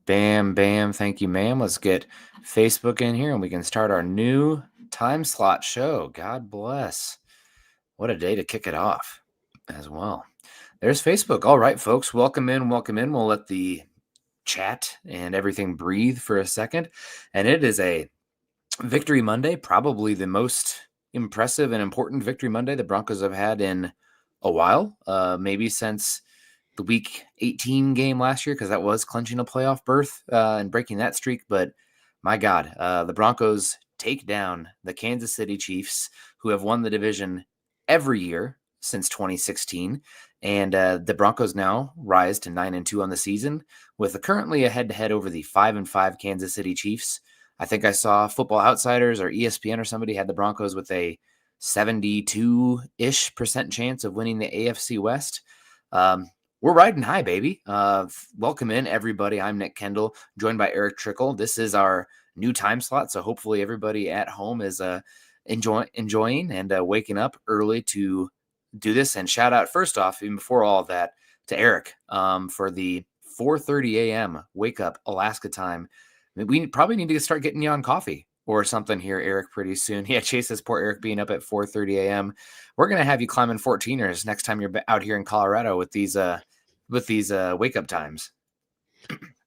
Bam, bam. Thank you, ma'am. Let's get Facebook in here and we can start our new time slot show. God bless. What a day to kick it off as well. There's Facebook. All right, folks. Welcome in. Welcome in. We'll let the chat and everything breathe for a second. And it is a Victory Monday, probably the most impressive and important Victory Monday the Broncos have had in a while, maybe since the Week 18 game last year, because that was clinching a playoff berth and breaking that streak. But my God, the Broncos take down the Kansas City Chiefs, who have won the division every year since 2016. And the Broncos now rise to 9-2 on the season, with currently a head-to-head over the 5-5 Kansas City Chiefs. I think I saw Football Outsiders or ESPN or somebody had the Broncos with a 72-ish% chance of winning the AFC West. We're riding high, baby. Welcome in, everybody. I'm Nick Kendall, joined by Eric Trickle. This is our new time slot, so hopefully everybody at home is enjoying and waking up early to do this. And shout out, first off, even before all of that, to Eric for the 4:30 a.m. wake up Alaska time. We probably need to start getting you on coffee or something here, Eric, pretty soon. Yeah, Chase says poor Eric being up at 4:30 a.m. We're going to have you climbing 14ers next time you're out here in Colorado with these wake up times.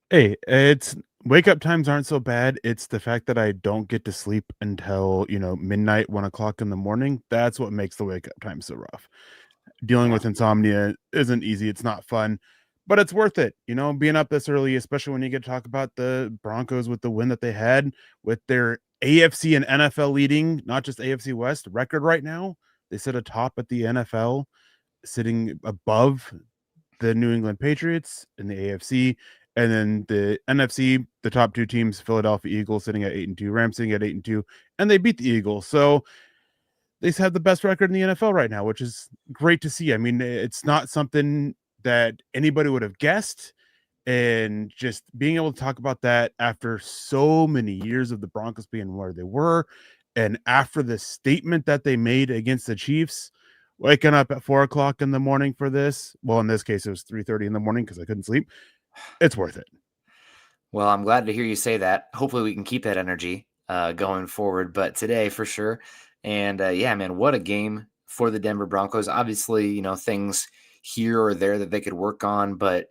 Hey, it's wake up times aren't so bad. It's the fact that I don't get to sleep until, midnight, 1 o'clock in the morning. That's what makes the wake up time so rough. Dealing with insomnia isn't easy. It's not fun, but it's worth it. Being up this early, especially when you get to talk about the Broncos with the win that they had with their AFC and NFL leading, not just AFC West record right now. They sit atop at the NFL, sitting above the New England Patriots in the AFC. And then the NFC, the top two teams, Philadelphia Eagles sitting at 8-2, Rams sitting at 8-2, and they beat the Eagles. So they have the best record in the NFL right now, which is great to see. I mean, it's not something that anybody would have guessed. And just being able to talk about that after so many years of the Broncos being where they were, and after the statement that they made against the Chiefs, waking up at 4 o'clock in the morning for this. Well, in this case, it was 3:30 in the morning because I couldn't sleep. It's worth it. Well, I'm glad to hear you say that. Hopefully we can keep that energy going forward, but today for sure. And yeah, man, what a game for the Denver Broncos. Obviously, things here or there that they could work on, but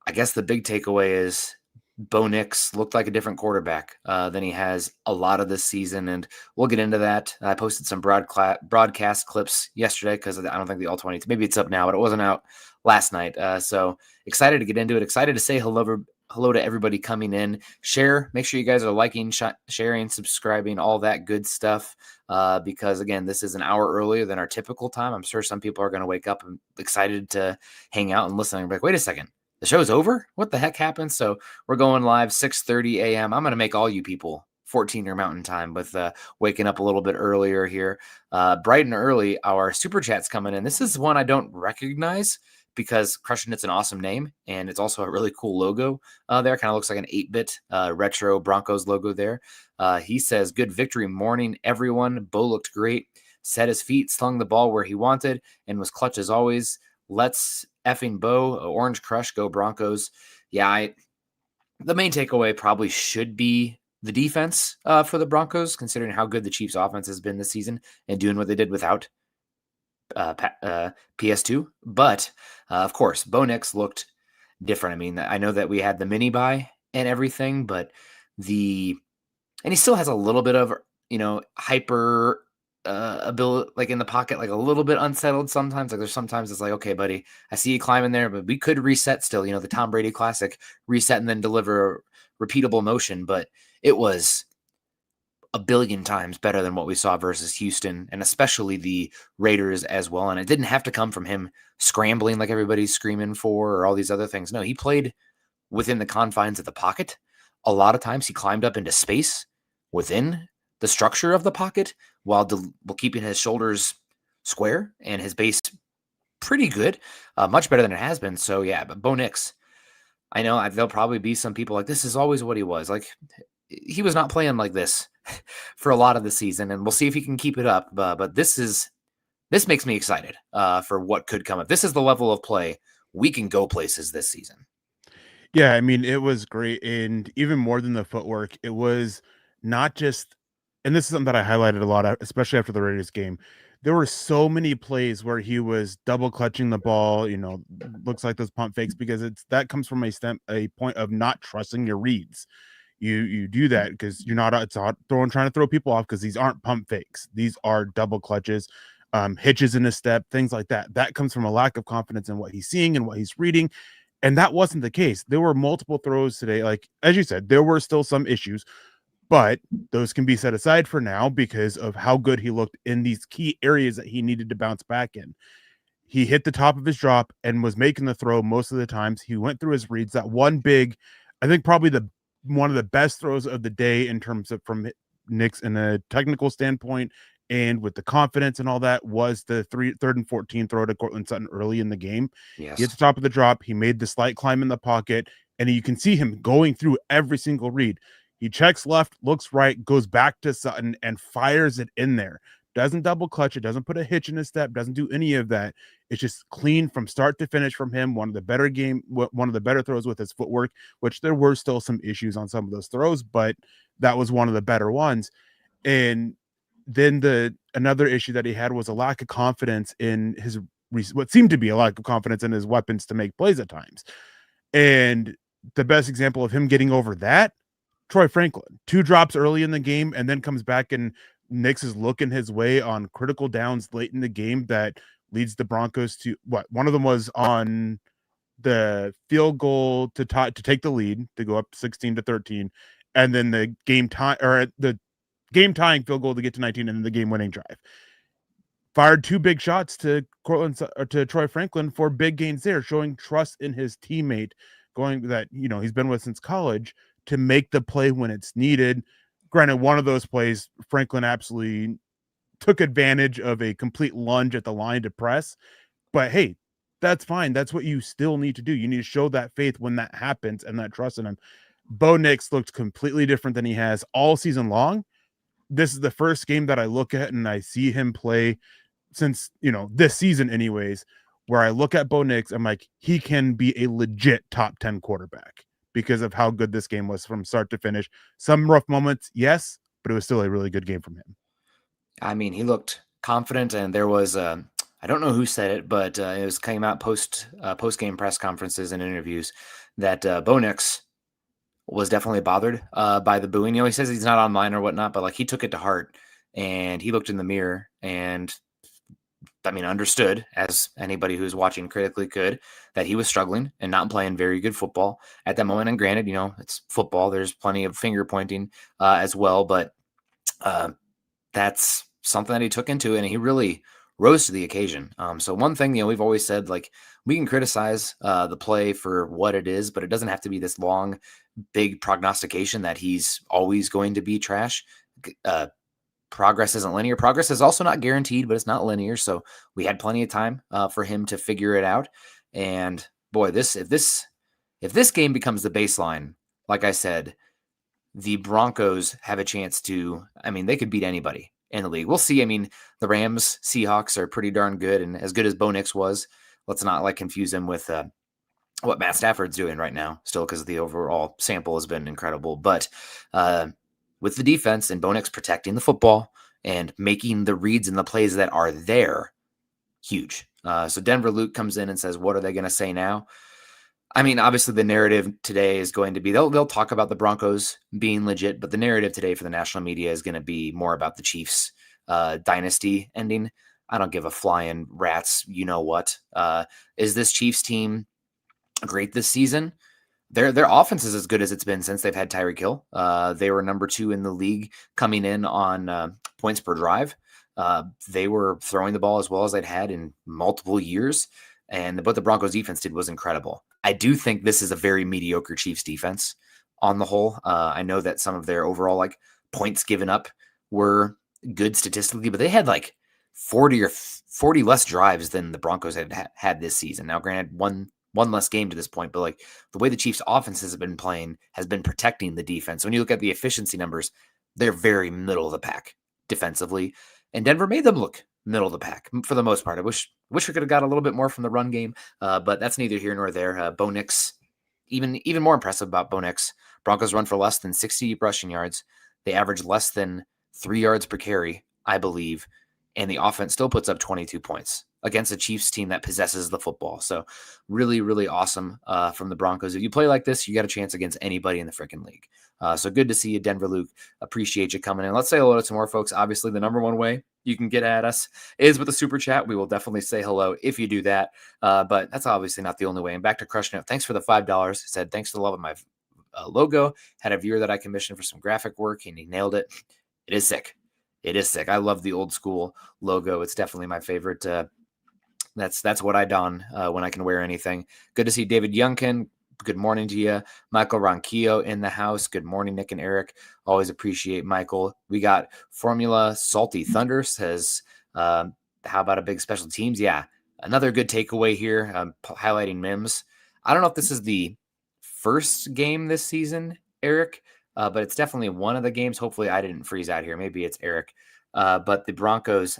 I guess the big takeaway is Bo Nix looked like a different quarterback than he has a lot of this season, and we'll get into that. I posted some broadcast clips yesterday because I don't think the All-20, maybe it's up now, but it wasn't out last night. So excited to get into it. Excited to say hello to everybody coming in. Make sure you guys are liking, sharing, subscribing, all that good stuff. Because again, this is an hour earlier than our typical time. I'm sure some people are going to wake up and excited to hang out and listen and be like, wait a second, the show's over? What the heck happened? So we're going live 6:30 a.m. I'm going to make all you people 14er Mountain Time with waking up a little bit earlier here. Bright and early, our super chat's coming in. This is one I don't recognize because Crushing It's an awesome name, and it's also a really cool logo there. Kind of looks like an 8-bit retro Broncos logo there. He says, good victory morning, everyone. Bo looked great, set his feet, slung the ball where he wanted, and was clutch as always. Let's effing Bo, Orange Crush, go Broncos. Yeah, the main takeaway probably should be the defense for the Broncos, considering how good the Chiefs offense has been this season and doing what they did without PS2. But of course, Bo Nix looked different. I mean, I know that we had the mini buy and everything, but and he still has a little bit of, hyper ability, like in the pocket, like a little bit unsettled sometimes. Like there's sometimes it's like, okay, buddy, I see you climbing there, but we could reset still, the Tom Brady classic, reset and then deliver repeatable motion. But it was a billion times better than what we saw versus Houston, and especially the Raiders as well. And it didn't have to come from him scrambling like everybody's screaming for or all these other things. No, he played within the confines of the pocket. A lot of times he climbed up into space within the structure of the pocket while keeping his shoulders square and his base pretty good, much better than it has been. So yeah, but Bo Nix, I know there'll probably be some people like, this is always what he was. Like, he was not playing like this for a lot of the season, and we'll see if he can keep it up. But this makes me excited for what could come. If this is the level of play, we can go places this season. Yeah, I mean, it was great, and even more than the footwork, it was not just and this is something that I highlighted a lot, especially after the Raiders game. There were so many plays where he was double clutching the ball, looks like those pump fakes because that comes from a point of not trusting your reads. You do that because you're not it's not trying to throw people off because these aren't pump fakes. These are double clutches, hitches in a step, things like that. That comes from a lack of confidence in what he's seeing and what he's reading, and that wasn't the case. There were multiple throws today. Like, as you said, there were still some issues, but those can be set aside for now because of how good he looked in these key areas that he needed to bounce back in. He hit the top of his drop and was making the throw most of the times. He went through his reads. That one big, I think probably the one of the best throws of the day in terms of from Nick's in a technical standpoint and with the confidence and all that was the third and 14 throw to Cortland Sutton early in the game. He hit Yes. the top of the drop. He made the slight climb in the pocket, and you can see him going through every single read. He checks left, looks right, goes back to Sutton, and fires it in there. Doesn't double clutch it, doesn't put a hitch in his step, doesn't do any of that. It's just clean from start to finish from him. One of the better throws with his footwork, which there were still some issues on some of those throws, but that was one of the better ones. And then another issue that he had was a lack of confidence in his what seemed to be a lack of confidence in his weapons to make plays at times. And the best example of him getting over that, Troy Franklin, 2 drops early in the game and then comes back and Nix is looking his way on critical downs late in the game that leads the Broncos to what? One of them was on the field goal to take the lead to go up 16-13, and then the game time or the game tying field goal to get to 19, and then the game winning drive. Fired 2 big shots to to Troy Franklin for big gains there, showing trust in his teammate, going that he's been with since college to make the play when it's needed. Granted, one of those plays, Franklin absolutely took advantage of a complete lunge at the line to press. But hey, that's fine. That's what you still need to do. You need to show that faith when that happens and that trust in him. Bo Nix looked completely different than he has all season long. This is the first game that I look at and I see him play since, this season anyways, where I look at Bo Nix, I'm like, he can be a legit top 10 quarterback because of how good this game was from start to finish. Some rough moments, yes, but it was still a really good game from him. I mean, he looked confident, and there was I don't know who said it, but it came out post game press conferences and interviews that Bo Nix was definitely bothered by the booing. He says he's not online or whatnot, but like he took it to heart, and he looked in the mirror and I mean, understood, as anybody who's watching critically could, that he was struggling and not playing very good football at that moment. And granted, it's football. There's plenty of finger pointing as well, but that's something that he took into it, and he really rose to the occasion. So one thing, we've always said, like, we can criticize the play for what it is, but it doesn't have to be this long, big prognostication that he's always going to be trash. Progress isn't linear. Progress is also not guaranteed, but it's not linear. So we had plenty of time for him to figure it out. And boy, if this game becomes the baseline, like I said, the Broncos have a chance to, I mean, they could beat anybody in the league. We'll see. I mean, the Rams, Seahawks are pretty darn good, and as good as Bo Nix was, let's not confuse him with what Matt Stafford's doing right now, still, because the overall sample has been incredible. But with the defense and Bo Nix protecting the football and making the reads and the plays that are there, huge. So Denver Luke comes in and says, what are they going to say now? I mean, obviously the narrative today is going to be, they'll talk about the Broncos being legit, but the narrative today for the national media is going to be more about the Chiefs dynasty ending. I don't give a flying rat's what. Is this Chiefs team great this season? Their offense is as good as it's been since they've had Tyreek Hill. They were number 2 in the league coming in on points per drive. They were throwing the ball as well as they'd had in multiple years. And what the Broncos defense did was incredible. I do think this is a very mediocre Chiefs defense on the whole. I know that some of their overall points given up were good statistically, but they had 40 less drives than the Broncos had this season. Now, granted, one less game to this point, but the way the Chiefs offenses have been playing has been protecting the defense. When you look at the efficiency numbers, they're very middle of the pack defensively, and Denver made them look middle of the pack for the most part. I wish we could have got a little bit more from the run game, but that's neither here nor there. Bo Nix even more impressive about Bo Nix, Broncos run for less than 60 rushing yards. They average less than 3 yards per carry, I believe, and the offense still puts up 22 points against a Chiefs team that possesses the football. So really, really awesome from the Broncos. If you play like this, you got a chance against anybody in the freaking league. So good to see you, Denver Luke. Appreciate you coming in. Let's say hello to some more folks. Obviously, the number one way you can get at us is with a super chat. We will definitely say hello if you do that. But that's obviously not the only way. And back to crushing it. Thanks for the $5. He said, thanks for the love of my logo. Had a viewer that I commissioned for some graphic work, and he nailed it. It is sick. It is sick. I love the old school logo. It's definitely my favorite. That's what I don when I can wear anything. Good to see David Youngkin. Good morning to you. Michael Ronquillo in the house. Good morning, Nick and Eric. Always appreciate Michael. We got Formula Salty Thunder says, how about a big special teams? Yeah, another good takeaway here, highlighting Mims. I don't know if this is the first game this season, Eric, but it's definitely one of the games. Hopefully I didn't freeze out here. Maybe it's Eric. But the Broncos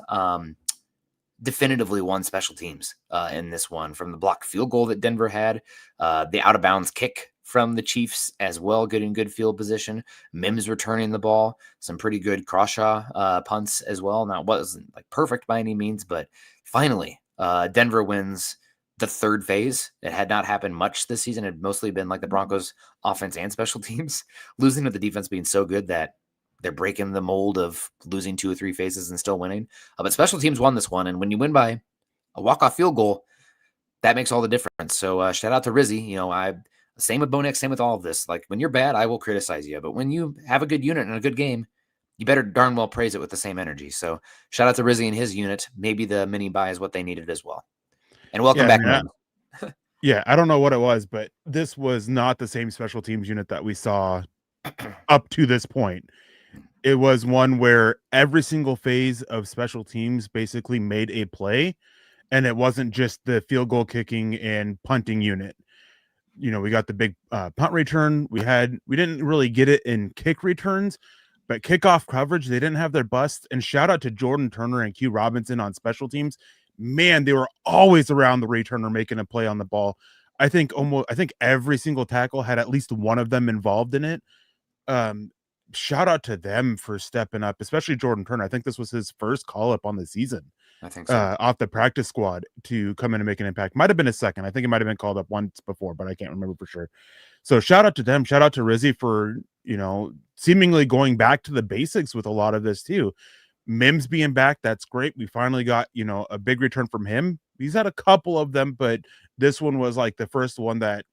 definitively won special teams in this one, from the blocked field goal that Denver had, the out of bounds kick from the Chiefs as well, good in good field position. Mims returning the ball, some pretty good Crawshaw punts as well. Now, it wasn't like perfect by any means, but finally Denver wins the third phase. It had not happened much this season. It had mostly been like the Broncos offense and special teams losing, with the defense being so good that they're breaking the mold of losing 2 or 3 phases and still winning. But special teams won this one. And when you win by a walk-off field goal, that makes all the difference. So shout out to Rizzy. Same with Bo Nix, same with all of this. Like, when you're bad, I will criticize you. But when you have a good unit and a good game, you better darn well praise it with the same energy. So shout out to Rizzy and his unit. Maybe the mini buy is what they needed as well. And welcome back, man. Yeah, I don't know what it was, but this was not the same special teams unit that we saw up to this point. It was one where every single phase of special teams basically made a play, and it wasn't just the field goal kicking and punting unit. We got the big punt return. We didn't really get it in kick returns, but kickoff coverage, they didn't have their bust. And shout out to Jordan Turner and Q Robinson on special teams. Man, they were always around the returner making a play on the ball. I think every single tackle had at least one of them involved in it. Shout out to them for stepping up, especially Jordan Turner. I think this was his first call up on the season. I think so. Off the practice squad to come in and make an impact. Might have been his second. I think it might have been called up once before, but I can't remember for sure. So shout out to them. Shout out to Rizzy for, seemingly going back to the basics with a lot of this too. Mims being back, that's great. We finally got, a big return from him. He's had a couple of them, but this one was like the first one that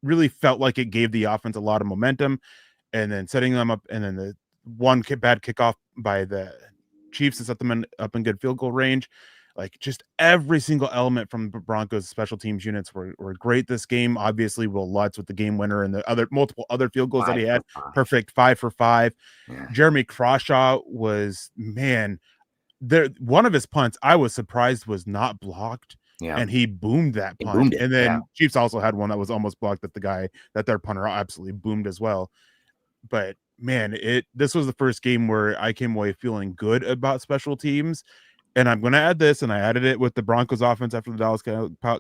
really felt like it gave the offense a lot of momentum, and then setting them up, and then the one bad kickoff by the Chiefs to set them up in good field goal range. Like, just every single element from the Broncos special teams units were great this game. Obviously, Will Lutz with the game winner and the multiple other field goals that he had. Perfect 5 for 5. Yeah. Jeremy Crawshaw was, man, one of his punts I was surprised was not blocked. Yeah. And he boomed that punt. And then Chiefs also had one that was almost blocked that their punter absolutely boomed as well. But man, this was the first game where I came away feeling good about special teams. And I'm going to add this, and I added it with the Broncos offense after the Dallas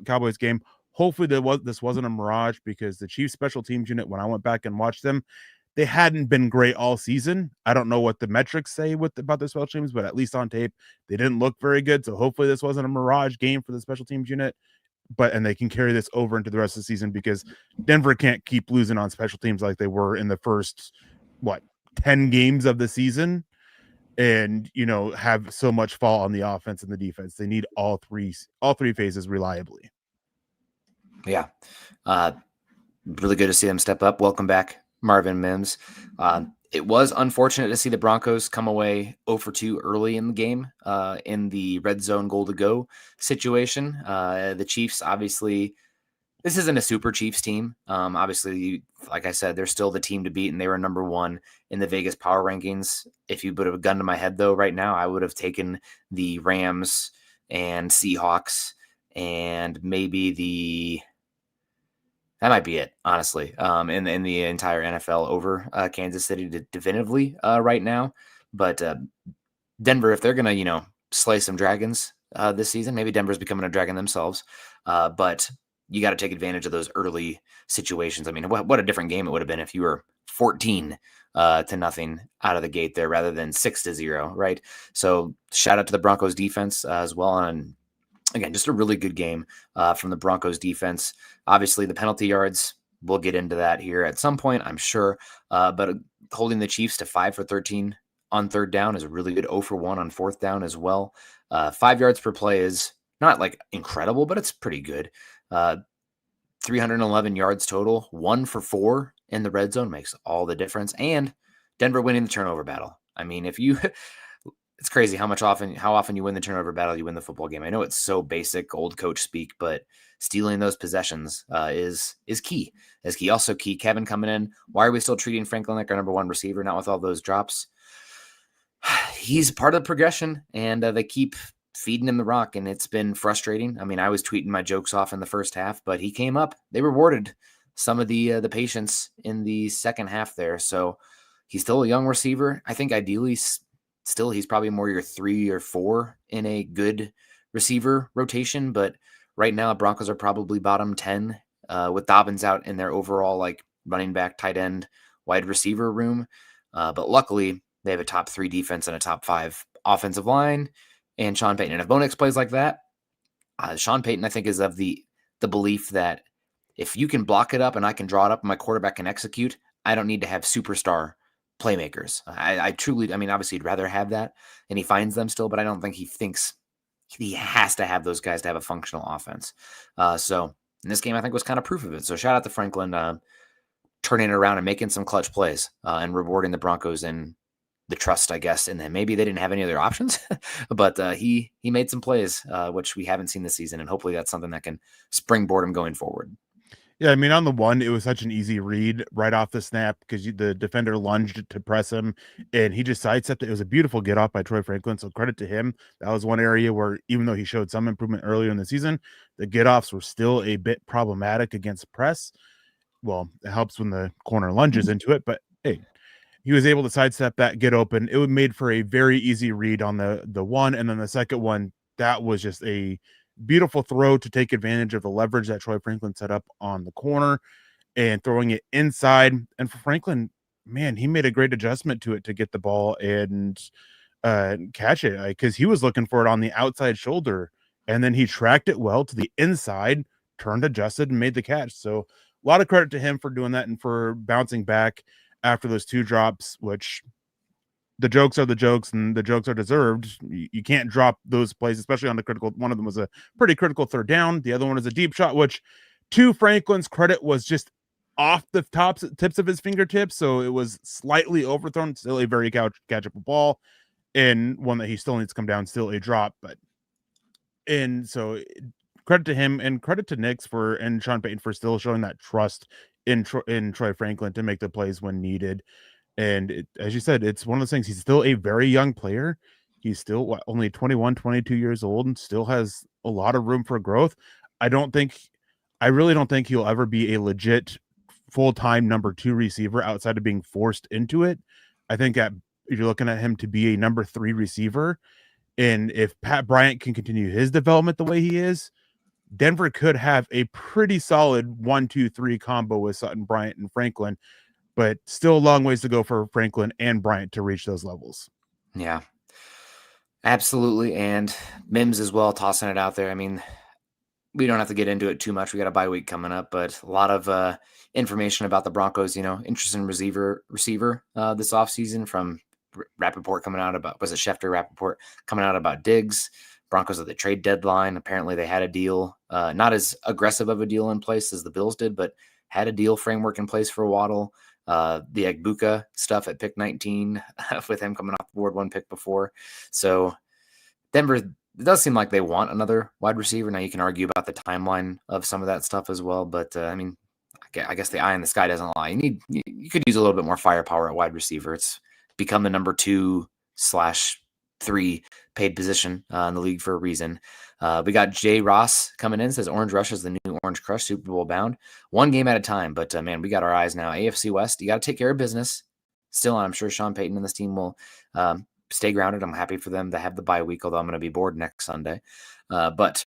Cowboys game. Hopefully this wasn't a mirage, because the Chiefs special teams unit, when I went back and watched them, they hadn't been great all season. I don't know what the metrics say about their special teams, but at least on tape, they didn't look very good. So hopefully this wasn't a mirage game for the special teams unit. And they can carry this over into the rest of the season, because Denver can't keep losing on special teams like they were in the first 10 games of the season, and have so much fall on the offense and the defense. They need all three phases reliably. Yeah, really good to see them step up. Welcome back, Marvin Mims. It was unfortunate to see the Broncos come away 0 for 2 early in the game in the red zone goal to go situation. The Chiefs, obviously, this isn't a super Chiefs team. Obviously, like I said, they're still the team to beat, and they were number 1 in the Vegas power rankings. If you put a gun to my head, though, right now, I would have taken the Rams and Seahawks, and maybe that might be it, honestly, in the entire NFL over Kansas City definitively right now. But Denver, if they're going to, slay some dragons this season, maybe Denver's becoming a dragon themselves. But you got to take advantage of those early situations. I mean, what a different game it would have been if you were 14 to nothing out of the gate there rather than 6-0, right? So shout out to the Broncos defense as well. And again, just a really good game from the Broncos defense. Obviously, the penalty yards, we'll get into that here at some point, I'm sure. But holding the Chiefs to 5 for 13 on third down is really good. 0 for 1 on fourth down as well. 5 yards per play is not like incredible, but it's pretty good. 311 yards total, 1 for 4 in the red zone makes all the difference. And Denver winning the turnover battle. I mean, if you it's crazy how often you win the turnover battle, you win the football game. I know it's so basic, old coach speak, but stealing those possessions is key. Is key. Also key, Kevin coming in. Why are we still treating Franklin like our number one receiver, not with all those drops? He's part of the progression, and they keep feeding him the rock, and it's been frustrating. I mean, I was tweeting my jokes off in the first half, but he came up. They rewarded some of the patience in the second half there. So he's still a young receiver. I think ideally still he's probably more your 3 or 4 in a good receiver rotation, but right now Broncos are probably bottom 10 with Dobbins out in their overall like running back, tight end, wide receiver room. But luckily they have a top 3 defense and a top 5 offensive line and Sean Payton. And if Bo Nix plays like that, Sean Payton, I think, is of the belief that if you can block it up and I can draw it up and my quarterback can execute, I don't need to have superstar playmakers. I truly, I mean, obviously he'd rather have that and he finds them still, but I don't think he thinks he has to have those guys to have a functional offense. So in this game, I think was kind of proof of it. So shout out to Franklin turning it around and making some clutch plays and rewarding the Broncos and the trust, I guess, in them. Maybe they didn't have any other options, but he made some plays, which we haven't seen this season. And hopefully that's something that can springboard him going forward. Yeah, I mean, on the one, it was such an easy read right off the snap because the defender lunged to press him, and he just sidestepped it. It was a beautiful get off by Troy Franklin, so credit to him. That was one area where, even though he showed some improvement earlier in the season, the get offs were still a bit problematic against press. Well, it helps when the corner lunges into it, but hey, he was able to sidestep that, get open. It was made for a very easy read on the one, and then the second one, that was just a beautiful throw to take advantage of the leverage that Troy Franklin set up on the corner and throwing it inside. And for Franklin, man, he made a great adjustment to it to get the ball and catch it because he was looking for it on the outside shoulder, and then he tracked it well to the inside, turned, adjusted, and made the catch. So a lot of credit to him for doing that and for bouncing back after those 2 drops, which the jokes are the jokes and the jokes are deserved. You can't drop those plays, especially on the critical. One of them was a pretty critical third down. The other one is a deep shot, which to Franklin's credit was just off the tips of his fingertips. So it was slightly overthrown, still a very catchable ball and one that he still needs to come down, still a drop. And so credit to him and credit to Nix and Sean Payton for still showing that trust in Troy Franklin to make the plays when needed. And as you said, it's one of those things. He's still a very young player. He's still only 21, 22 years old and still has a lot of room for growth. I really don't think he'll ever be a legit full-time number 2 receiver outside of being forced into it. I think if you're looking at him to be a number 3 receiver, and if Pat Bryant can continue his development the way he is, Denver could have a pretty solid 1-2-3 combo with Sutton, Bryant, and Franklin, but still a long ways to go for Franklin and Bryant to reach those levels. Yeah, absolutely. And Mims as well, tossing it out there. I mean, we don't have to get into it too much. We got a bye week coming up, but a lot of information about the Broncos, interesting receiver this offseason from Rappaport coming out about, was it Schefter Rappaport coming out about Diggs? Broncos at the trade deadline. Apparently they had a deal, not as aggressive of a deal in place as the Bills did, but had a deal framework in place for Waddle. The Egbuka stuff at pick 19 with him coming off the board 1 pick before. So Denver, it does seem like they want another wide receiver. Now you can argue about the timeline of some of that stuff as well, but I mean, I guess the eye in the sky doesn't lie. You could use a little bit more firepower at wide receiver. It's become the number 2/3 paid position in the league for a reason. We got Jay Ross coming in, says Orange Rush is the new Orange Crush, Super Bowl bound. 1 game at a time, but man, we got our eyes now. AFC West, you got to take care of business. Still, I'm sure Sean Payton and this team will stay grounded. I'm happy for them to have the bye week, although I'm going to be bored next Sunday. But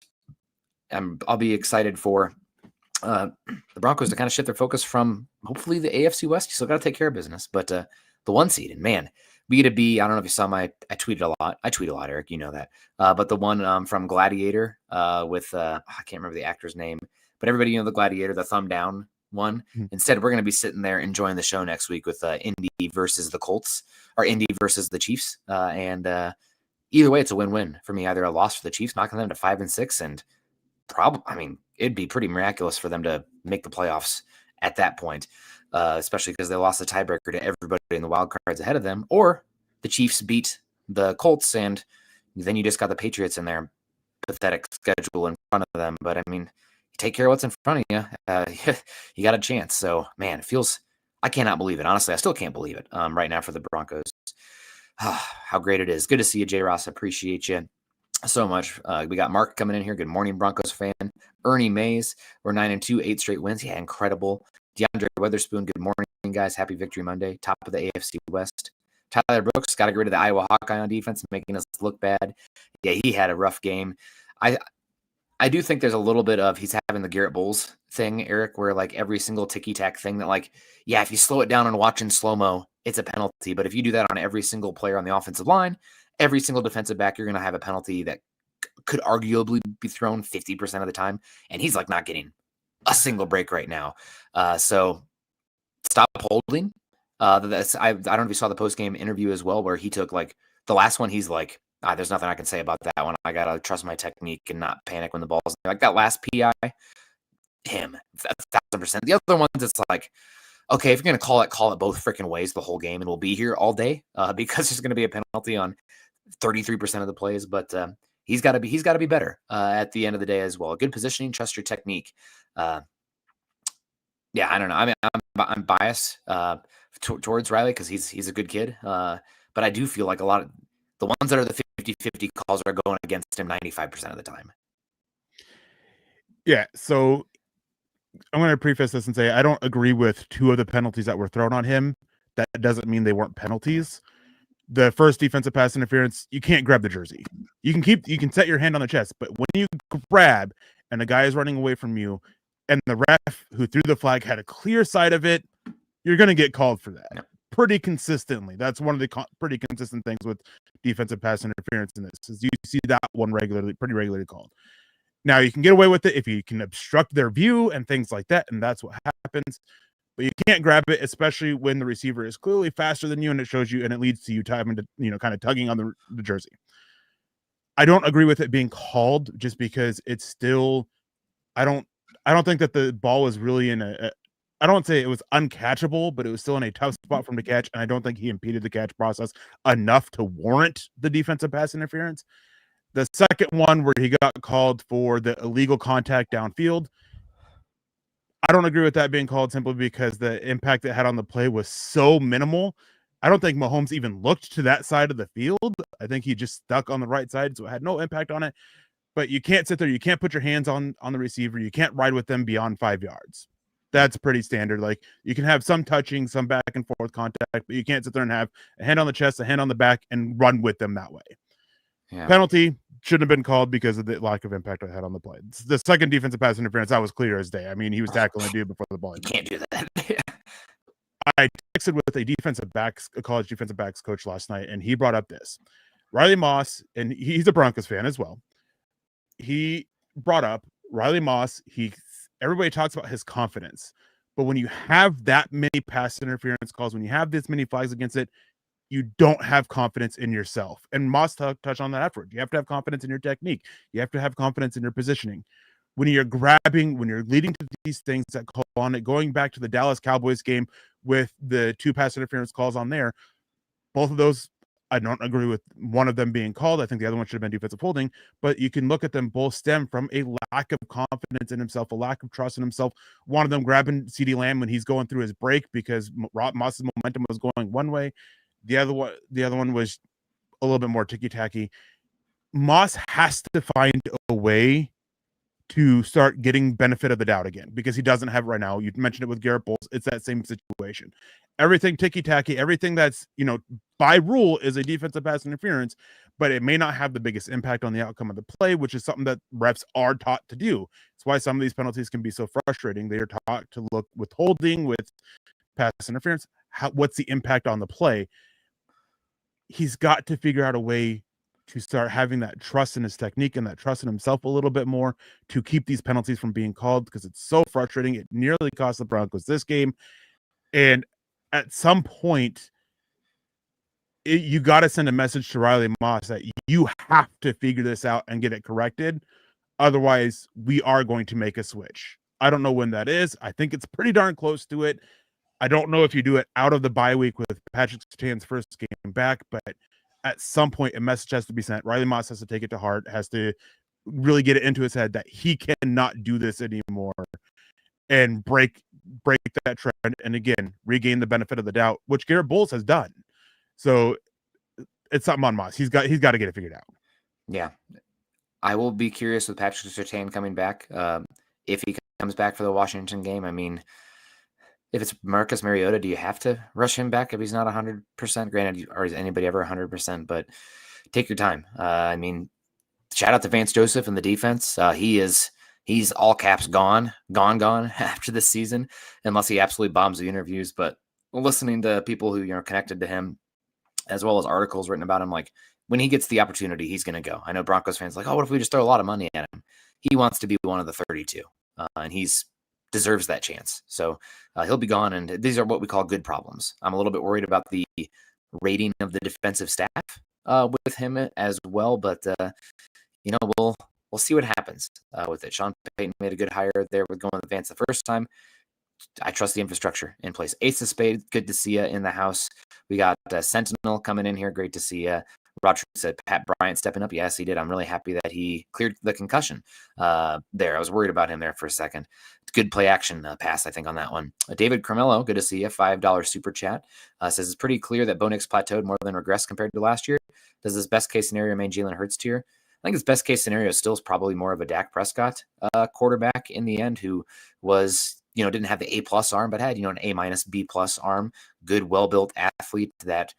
I'll be excited for the Broncos to kind of shift their focus from hopefully the AFC West. You still got to take care of business, but the 1 seed, and man, be to be. I don't know if you saw I tweeted a lot. I tweet a lot, Eric. You know that. But the one from Gladiator with I can't remember the actor's name, but everybody the Gladiator, the thumb down one. Mm-hmm. Instead, we're going to be sitting there enjoying the show next week with Indy versus the Colts, or Indy versus the Chiefs, and either way, it's a win-win for me. Either a loss for the Chiefs, knocking them to 5-6, and it'd be pretty miraculous for them to make the playoffs at that point, especially because they lost the tiebreaker to everybody in the wild cards ahead of them, or the Chiefs beat the Colts, and then you just got the Patriots in their pathetic schedule in front of them. But I mean, you take care of what's in front of you, you got a chance. So man, it feels, I cannot believe it. Honestly, I still can't believe it right now for the Broncos. How great it is. Good to see you, J. Ross. Appreciate you so much. We got Mark coming in here. Good morning, Broncos fan. Ernie Mays. We're 9-2, 8 straight wins. Yeah, incredible. DeAndre Weatherspoon. Good morning, guys. Happy Victory Monday. Top of the AFC West. Tyler Brooks got to get rid of the Iowa Hawkeye on defense, making us look bad. Yeah, he had a rough game. I do think there's a little bit of he's having the Garrett Bowles thing, Eric, where like every single ticky-tack thing that like, yeah, if you slow it down and watch in slow-mo, it's a penalty. But if you do that on every single player on the offensive line, every single defensive back, you're going to have a penalty that could arguably be thrown 50% of the time. And he's like not getting a single break right now. So stop holding. I don't know if you saw the post-game interview as well, where he took like the last one. He's like, there's nothing I can say about that one. I got to trust my technique and not panic when the ball's like that last PI. Him, 1,000%. The other ones, it's like, okay, if you're going to call it both freaking ways the whole game, and we'll be here all day because there's going to be a penalty on 33% of the plays. But he's got to be better at the end of the day as well. Good positioning, trust your technique. Yeah, I don't know. I mean, I'm biased towards Riley because he's a good kid. But I do feel like a lot of the ones that are the 50-50 calls are going against him 95% of the time. Yeah, so I'm going to preface this and say I don't agree with 2 of the penalties that were thrown on him. That doesn't mean they weren't penalties. The first defensive pass interference, you can't grab the jersey. You can set your hand on the chest, but when you grab and the guy is running away from you and the ref who threw the flag had a clear sight of it, you're going to get called for that. Yep. Pretty consistently. That's one of the pretty consistent things with defensive pass interference in this is you see that one pretty regularly called. Now you can get away with it if you can obstruct their view and things like that, and that's what happens. But you can't grab it, especially when the receiver is clearly faster than you, and it shows you, and it leads to you having to, kind of tugging on the jersey. I don't agree with it being called just because it's still. I don't think that the ball was really in I don't say it was uncatchable, but it was still in a tough spot for him to catch, and I don't think he impeded the catch process enough to warrant the defensive pass interference. The second one where he got called for the illegal contact downfield, I don't agree with that being called simply because the impact it had on the play was so minimal. I don't think Mahomes even looked to that side of the field. I think he just stuck on the right side, so it had no impact on it. But you can't sit there. You can't put your hands on the receiver. You can't ride with them beyond 5 yards. That's pretty standard. Like you can have some touching, some back and forth contact, but you can't sit there and have a hand on the chest, a hand on the back, and run with them that way. Yeah. Penalty shouldn't have been called because of the lack of impact it had on the play. The second defensive pass interference, that was clear as day. I mean, he was tackling a dude before the ball. You can't do that. I texted with a college defensive backs coach last night, and he brought up this. Riley Moss, and he's a Broncos fan as well. He brought up Riley Moss. Everybody talks about his confidence, but when you have that many pass interference calls, when you have this many flags against it, you don't have confidence in yourself. And Moss touched on that afterward. You have to have confidence in your technique. You have to have confidence in your positioning. When you're leading to these things that call on it, going back to the Dallas Cowboys game with the 2 pass interference calls on there, both of those, I don't agree with one of them being called. I think the other one should have been defensive holding, but you can look at them both stem from a lack of confidence in himself, a lack of trust in himself. One of them grabbing CeeDee Lamb when he's going through his break because Moss's momentum was going one way. The other one was a little bit more ticky-tacky. Moss has to find a way to start getting benefit of the doubt again because he doesn't have it right now. You mentioned it with Garrett Bowles. It's that same situation. Everything ticky-tacky, everything that's, by rule is a defensive pass interference, but it may not have the biggest impact on the outcome of the play, which is something that refs are taught to do. It's why some of these penalties can be so frustrating. They are taught to look with holding, with pass interference. What's the impact on the play? He's got to figure out a way to start having that trust in his technique and that trust in himself a little bit more to keep these penalties from being called, because it's so frustrating. It nearly cost the Broncos this game. And at some point, you got to send a message to Riley Moss that you have to figure this out and get it corrected. Otherwise, we are going to make a switch. I don't know when that is. I think it's pretty darn close to it. I don't know if you do it out of the bye week with Patrick Surtain's first game back, but at some point, a message has to be sent. Riley Moss has to take it to heart, has to really get it into his head that he cannot do this anymore and break that trend. And again, regain the benefit of the doubt, which Garrett Bowles has done. So it's something on Moss. He's got to get it figured out. Yeah. I will be curious with Patrick Surtain coming back. If he comes back for the Washington game, I mean, if it's Marcus Mariota, do you have to rush him back if he's not 100%? Granted, or is anybody ever 100%? But take your time. I mean, shout out to Vance Joseph and the defense. He's all caps gone after this season, unless he absolutely bombs the interviews. But listening to people who connected to him, as well as articles written about him, like when he gets the opportunity, he's going to go. I know Broncos fans are like, oh, what if we just throw a lot of money at him? He wants to be one of the 32, and he's deserves that chance. So he'll be gone, and these are what we call good problems. I'm a little bit worried about the rating of the defensive staff with him as well, but we'll see what happens with it. Sean Payton made a good hire there with going with Vance the first time. I trust the infrastructure in place. Ace of Spades, good to see you in the house. We got Sentinel coming in here. Great to see you. Roger said Pat Bryant stepping up. Yes, he did. I'm really happy that he cleared the concussion there. I was worried about him there for a second. Good play action pass, I think, on that one. David Carmelo, good to see you. $5 super chat. Says it's pretty clear that Bo Nix plateaued more than regressed compared to last year. Does this best case scenario remain Jalen Hurts tier? I think his best case scenario still is probably more of a Dak Prescott quarterback in the end, who was, didn't have the A+ arm, but had, an A- B+ arm. Good, well-built athlete that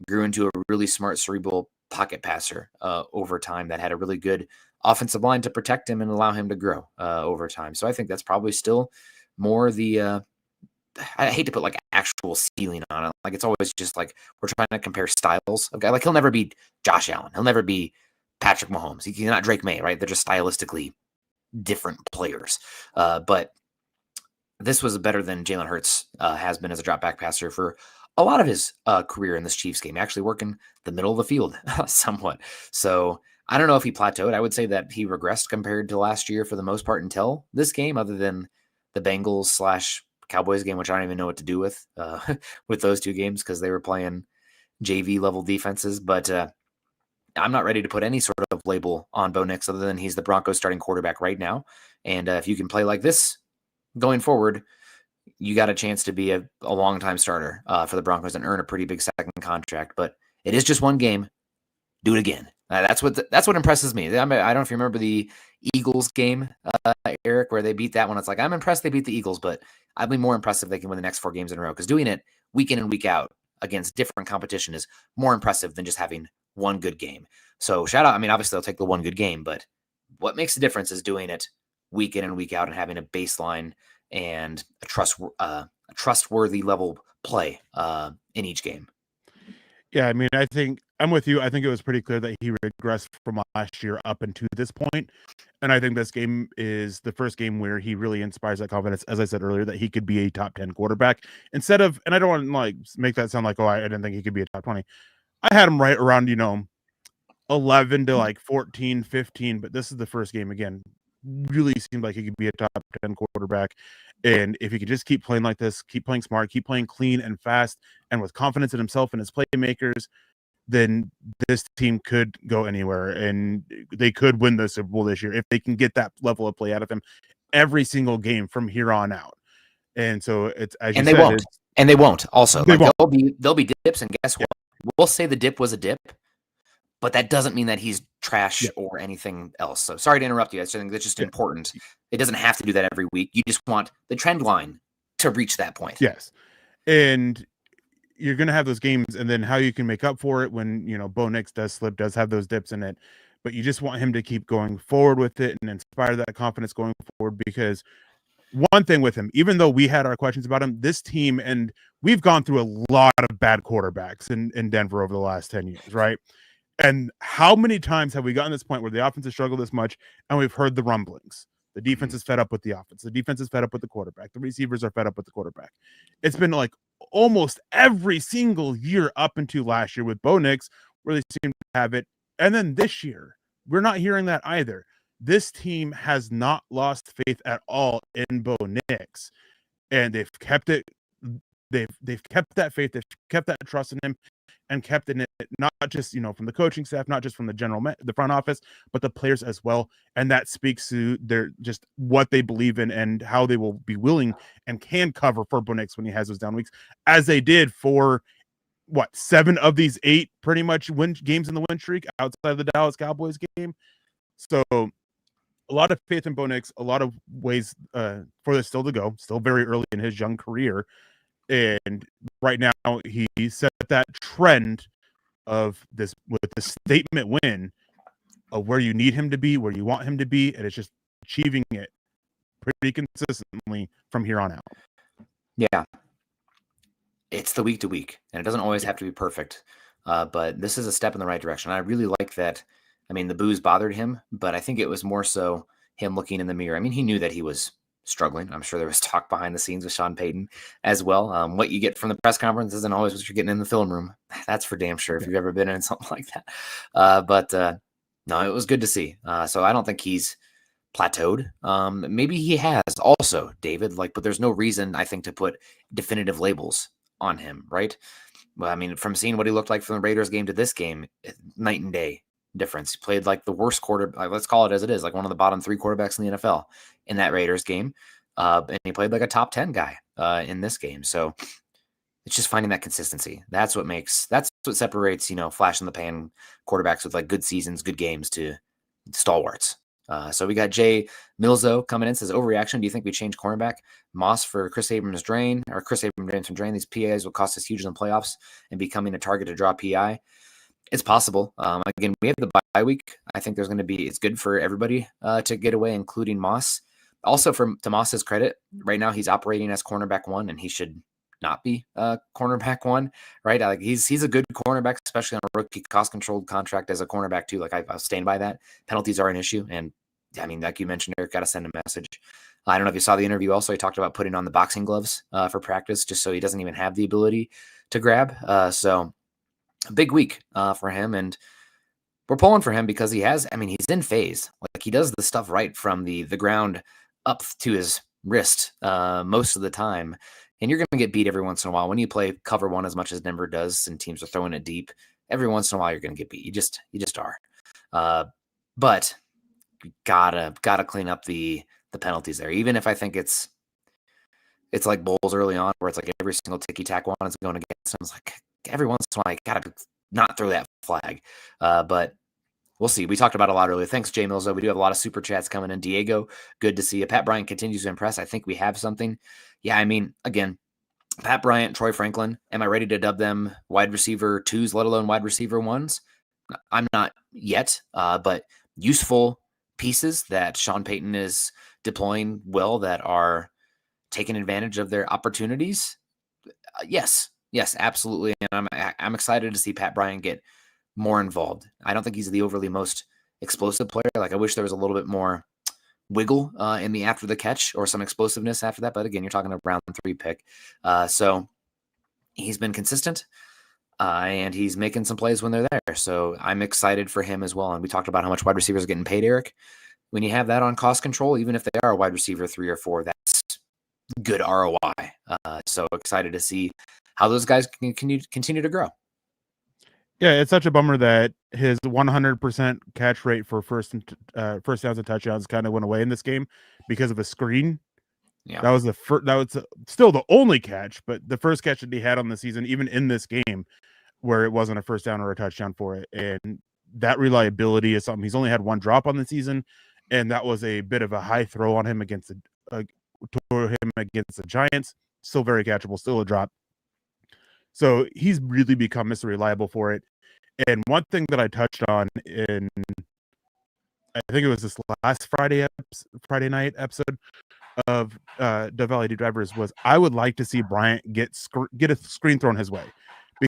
grew into a really smart cerebral pocket passer over time that had a really good offensive line to protect him and allow him to grow over time. So I think that's probably still more the I hate to put like actual ceiling on it. Like it's always just like we're trying to compare styles of guy. Like he'll never be Josh Allen. He'll never be Patrick Mahomes. He's not Drake May, right? They're just stylistically different players. But this was better than Jalen Hurts has been as a drop back passer for a lot of his career in this Chiefs game, actually working the middle of the field somewhat. So I don't know if he plateaued. I would say that he regressed compared to last year for the most part until this game, other than the Bengals/Cowboys game, which I don't even know what to do with those two games because they were playing JV level defenses. But I'm not ready to put any sort of label on Bo Nix other than he's the Broncos starting quarterback right now. And if you can play like this going forward, you got a chance to be a long-time starter for the Broncos and earn a pretty big second contract. But it is just one game. Do it again. That's what impresses me. I don't know if you remember the Eagles game, Eric, where they beat that one. It's like, I'm impressed they beat the Eagles, but I'd be more impressed if they can win the next 4 games in a row, because doing it week in and week out against different competition is more impressive than just having one good game. So shout out. I mean, obviously they'll take the one good game, but what makes the difference is doing it week in and week out and having a baseline and a trustworthy level play in each game. Yeah, I mean, I think I'm with you. I think it was pretty clear that he regressed from last year up until this point. And I think this game is the first game where he really inspires that confidence, as I said earlier, that he could be a top 10 quarterback instead of, and I don't want to like make that sound like, oh, I didn't think he could be a top 20. I had him right around, 11 to like 14, 15, but this is the first game again. Really seemed like he could be a top 10 quarterback. And if he could just keep playing like this, keep playing smart, keep playing clean and fast and with confidence in himself and his playmakers, then this team could go anywhere and they could win the Super Bowl this year if they can get that level of play out of him every single game from here on out. And so it's, as you said, they won't also. They won't. There'll be dips, and guess what? We'll say the dip was a dip, but that doesn't mean that he's trash or anything else. So sorry to interrupt you. I think that's just important. It doesn't have to do that every week. You just want the trend line to reach that point. Yes. And you're going to have those games, and then how you can make up for it when, Bo Nix does have those dips in it, but you just want him to keep going forward with it and inspire that confidence going forward. Because one thing with him, even though we had our questions about him, this team, and we've gone through a lot of bad quarterbacks in Denver over the last 10 years, right? And how many times have we gotten to this point where the offense has struggled this much and we've heard the rumblings? The defense is fed up with the offense. The defense is fed up with the quarterback. The receivers are fed up with the quarterback. It's been like almost every single year up into last year with Bo Nix, where they seem to have it. And then this year, we're not hearing that either. This team has not lost faith at all in Bo Nix, and they've kept it. They've kept that faith. They've kept that trust in him, and kept in it, not just from the coaching staff, not just from the front office, but the players as well. And that speaks to their just what they believe in and how they will be willing and can cover for Bo Nix when he has those down weeks, as they did for 7 of these 8 pretty much win games in the win streak outside of the Dallas Cowboys game. So a lot of faith in Bo Nix, a lot of ways for this still to go, still very early in his young career. And right now he set that trend of this with the statement win of where you need him to be, where you want him to be, and it's just achieving it pretty consistently from here on out. Yeah. It's the week to week, and it doesn't always have to be perfect. But this is a step in the right direction. I really like that. I mean, the boos bothered him, but I think it was more so him looking in the mirror. I mean, he knew that he was struggling. I'm sure there was talk behind the scenes with Sean Payton as well. What you get from the press conference isn't always what you're getting in the film room. That's for damn sure if you've ever been in something like that. But no, it was good to see. So I don't think he's plateaued. Maybe he has also, David, but there's no reason, I think, to put definitive labels on him, right? Well, I mean, from seeing what he looked like from the Raiders game to this game, night and day difference. He played like the worst let's call it as it is, like one of the bottom 3 quarterbacks in the NFL in that Raiders game. And he played like a top 10 guy in this game. So it's just finding that consistency. That's what separates, flash in the pan quarterbacks with like good seasons, good games to stalwarts. So we got Jay Milzo coming in, says, overreaction. Do you think we change cornerback Moss for Chris Abrams-Drain or Chris Abrams from Drain? These PIs will cost us huge in the playoffs and becoming a target to draw PI. It's possible. Again, we have the bye week. I think it's good for everybody to get away, including Moss. Also, to Moss's credit, right now he's operating as cornerback 1, and he should not be cornerback 1, right? He's a good cornerback, especially on a rookie cost-controlled contract as a cornerback 2. I'll stand by that. Penalties are an issue, and I mean, like you mentioned, Eric, got to send a message. I don't know if you saw the interview. Also, he talked about putting on the boxing gloves for practice, just so he doesn't even have the ability to grab. So a big week for him, and we're pulling for him because he's in phase. He does the stuff right from the ground up to his wrist most of the time. And you're going to get beat every once in a while. When you play cover 1 as much as Denver does and teams are throwing it deep, every once in a while you're going to get beat. You just are. But you gotta clean up the penalties there. Even if I think it's like Bulls early on where it's like every single ticky-tack one is going against him. It's like every once in a while, I gotta not throw that flag. But we'll see. We talked about it a lot earlier. Thanks, Jay Mills. We do have a lot of super chats coming in. Diego, good to see you. Pat Bryant continues to impress. I think we have something. Yeah, I mean, again, Pat Bryant, Troy Franklin, am I ready to dub them wide receiver 2s, let alone wide receiver 1s? I'm not yet, but useful pieces that Sean Payton is deploying well that are taking advantage of their opportunities. Yes, absolutely. And I'm excited to see Pat Bryant get more involved. I don't think he's the overly most explosive player. I wish there was a little bit more wiggle in the after the catch or some explosiveness after that. But again, you're talking a round 3 pick. So he's been consistent and he's making some plays when they're there. So I'm excited for him as well. And we talked about how much wide receivers are getting paid, Eric. When you have that on cost control, even if they are a wide receiver 3 or 4, that's good ROI. So excited to see how those guys can continue to grow. Yeah, it's such a bummer that his 100% catch rate for first downs and touchdowns kind of went away in this game because of a screen. Yeah, that was still the only catch, but the first catch that he had on the season, even in this game, where it wasn't a first down or a touchdown for it. And that reliability is something. He's only had 1 drop on the season, and that was a bit of a high throw on him against the Giants. Still very catchable, still a drop. So he's really become Mr. Reliable for it. And one thing that I touched on in, I think it was this last Friday night episode of the Valley Drivers, was I would like to see Bryant get a screen thrown his way,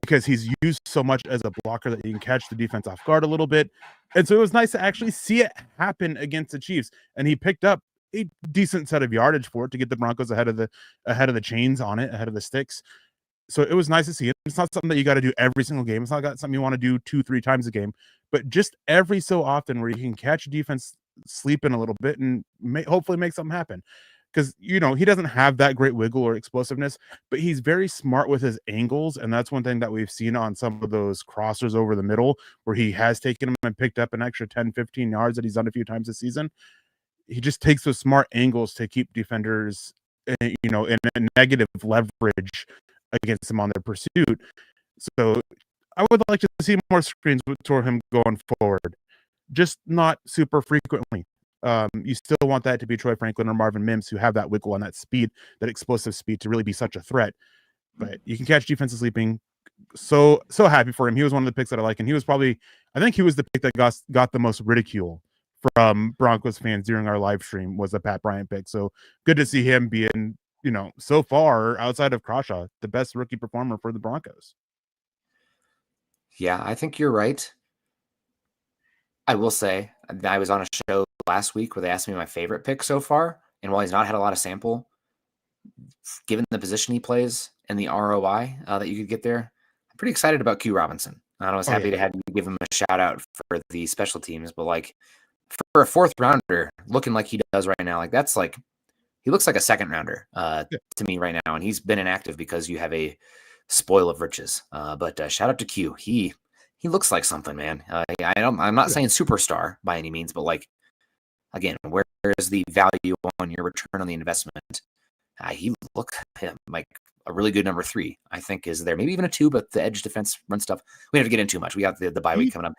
because he's used so much as a blocker that he can catch the defense off guard a little bit. And so it was nice to actually see it happen against the Chiefs. And he picked up a decent set of yardage for it to get the Broncos ahead of the chains on it, ahead of the sticks. So it was nice to see it. It's not something that you got to do every single game. It's not something you want to do 2-3 times a game, but just every so often where you can catch a defense sleeping a little bit and hopefully make something happen. Because, he doesn't have that great wiggle or explosiveness, but he's very smart with his angles. And that's one thing that we've seen on some of those crossers over the middle, where he has taken them and picked up an extra 10, 15 yards that he's done a few times this season. He just takes those smart angles to keep defenders, in a negative leverage against him on their pursuit. So I would like to see more screens toward him going forward, just not super frequently. You still want that to be Troy Franklin or Marvin Mims, who have that wiggle and that speed, that explosive speed, to really be such a threat. But you can catch defenses sleeping. So happy for him. He was one of the picks that I like, and I think he was the pick that got the most ridicule from Broncos fans during our live stream, was the Pat Bryant pick. So good to see him being, so far outside of Crawshaw, the best rookie performer for the Broncos. Yeah, I think you're right. I will say, I was on a show last week where they asked me my favorite pick so far, and while he's not had a lot of sample, given the position he plays and the ROI that you could get there, I'm pretty excited about Q Robinson. I was happy to have you give him a shout out for the special teams, but like for a fourth rounder looking like he does right now, that's like, he looks like a second rounder to me right now, and he's been inactive because you have a spoil of riches. But shout out to Q. He looks like something, man. I'm not saying superstar by any means, but again, where is the value on your return on the investment? He looked like a really good number 3, I think, is there. Maybe even a 2, but the edge defense run stuff, we don't have to get into too much. We got the bye week coming up.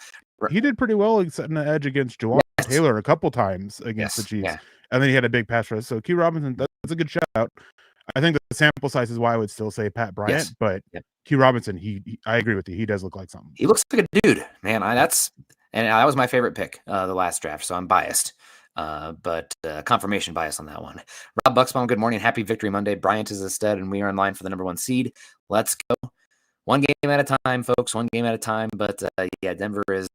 He did pretty well setting the edge against Jawad Taylor a couple times against the Chiefs. Yeah. And then he had a big pass rush. So Q Robinson, that's a good shout out. I think the sample size is why I would still say Pat Bryant, but Q Robinson, I agree with you. He does look like something. He looks like a dude, man. That was my favorite pick the last draft, so I'm biased. But confirmation bias on that one. Rob Bucksbaum, good morning. Happy Victory Monday. Bryant is a stud, and we are in line for the number 1 seed. Let's go. One game at a time, folks. One game at a time. But Denver is,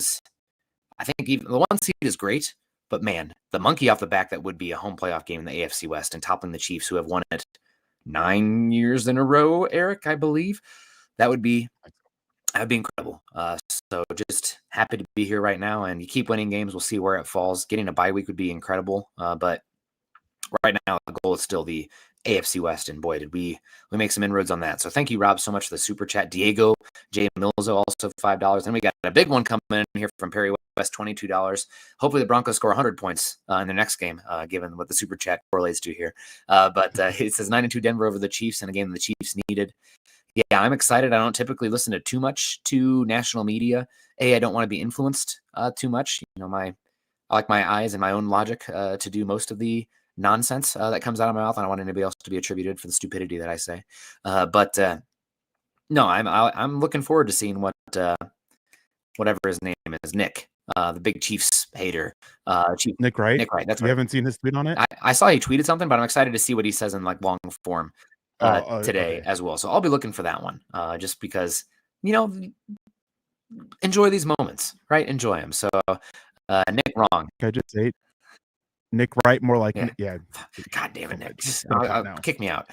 I think, even the 1 seed is great. But man, the monkey off the back that would be a home playoff game in the AFC West and toppling the Chiefs, who have won it 9 years in a row, Eric, I believe. That would be incredible. So just happy to be here right now, and you keep winning games. We'll see where it falls. Getting a bye week would be incredible. But right now, the goal is still the AFC West, and boy, did we make some inroads on that. So thank you, Rob, so much for the super chat. Diego J. Milzo, also $5. And we got a big one coming in here from Perry West, $22. Hopefully the Broncos score 100 points in their next game, given what the super chat correlates to here. But it says 9-2 Denver over the Chiefs, and a game the Chiefs needed. Yeah, I'm excited. I don't typically listen to too much to national media. I don't want to be influenced too much. I like my eyes and my own logic to do most of the nonsense that comes out of my mouth. I don't want anybody else to be attributed for the stupidity that I say. But no, I'm looking forward to seeing what whatever his name is, Nick, the big Chiefs hater, Nick Wright. Nick Wright. That's right. You haven't seen his tweet on it? I saw he tweeted something, but I'm excited to see what he says in long form today as well. So I'll be looking for that one, just because enjoy these moments, right? Enjoy them. So Nick wrong. Can I just say Nick Wright, more like God damn it, Nick! Kick me out.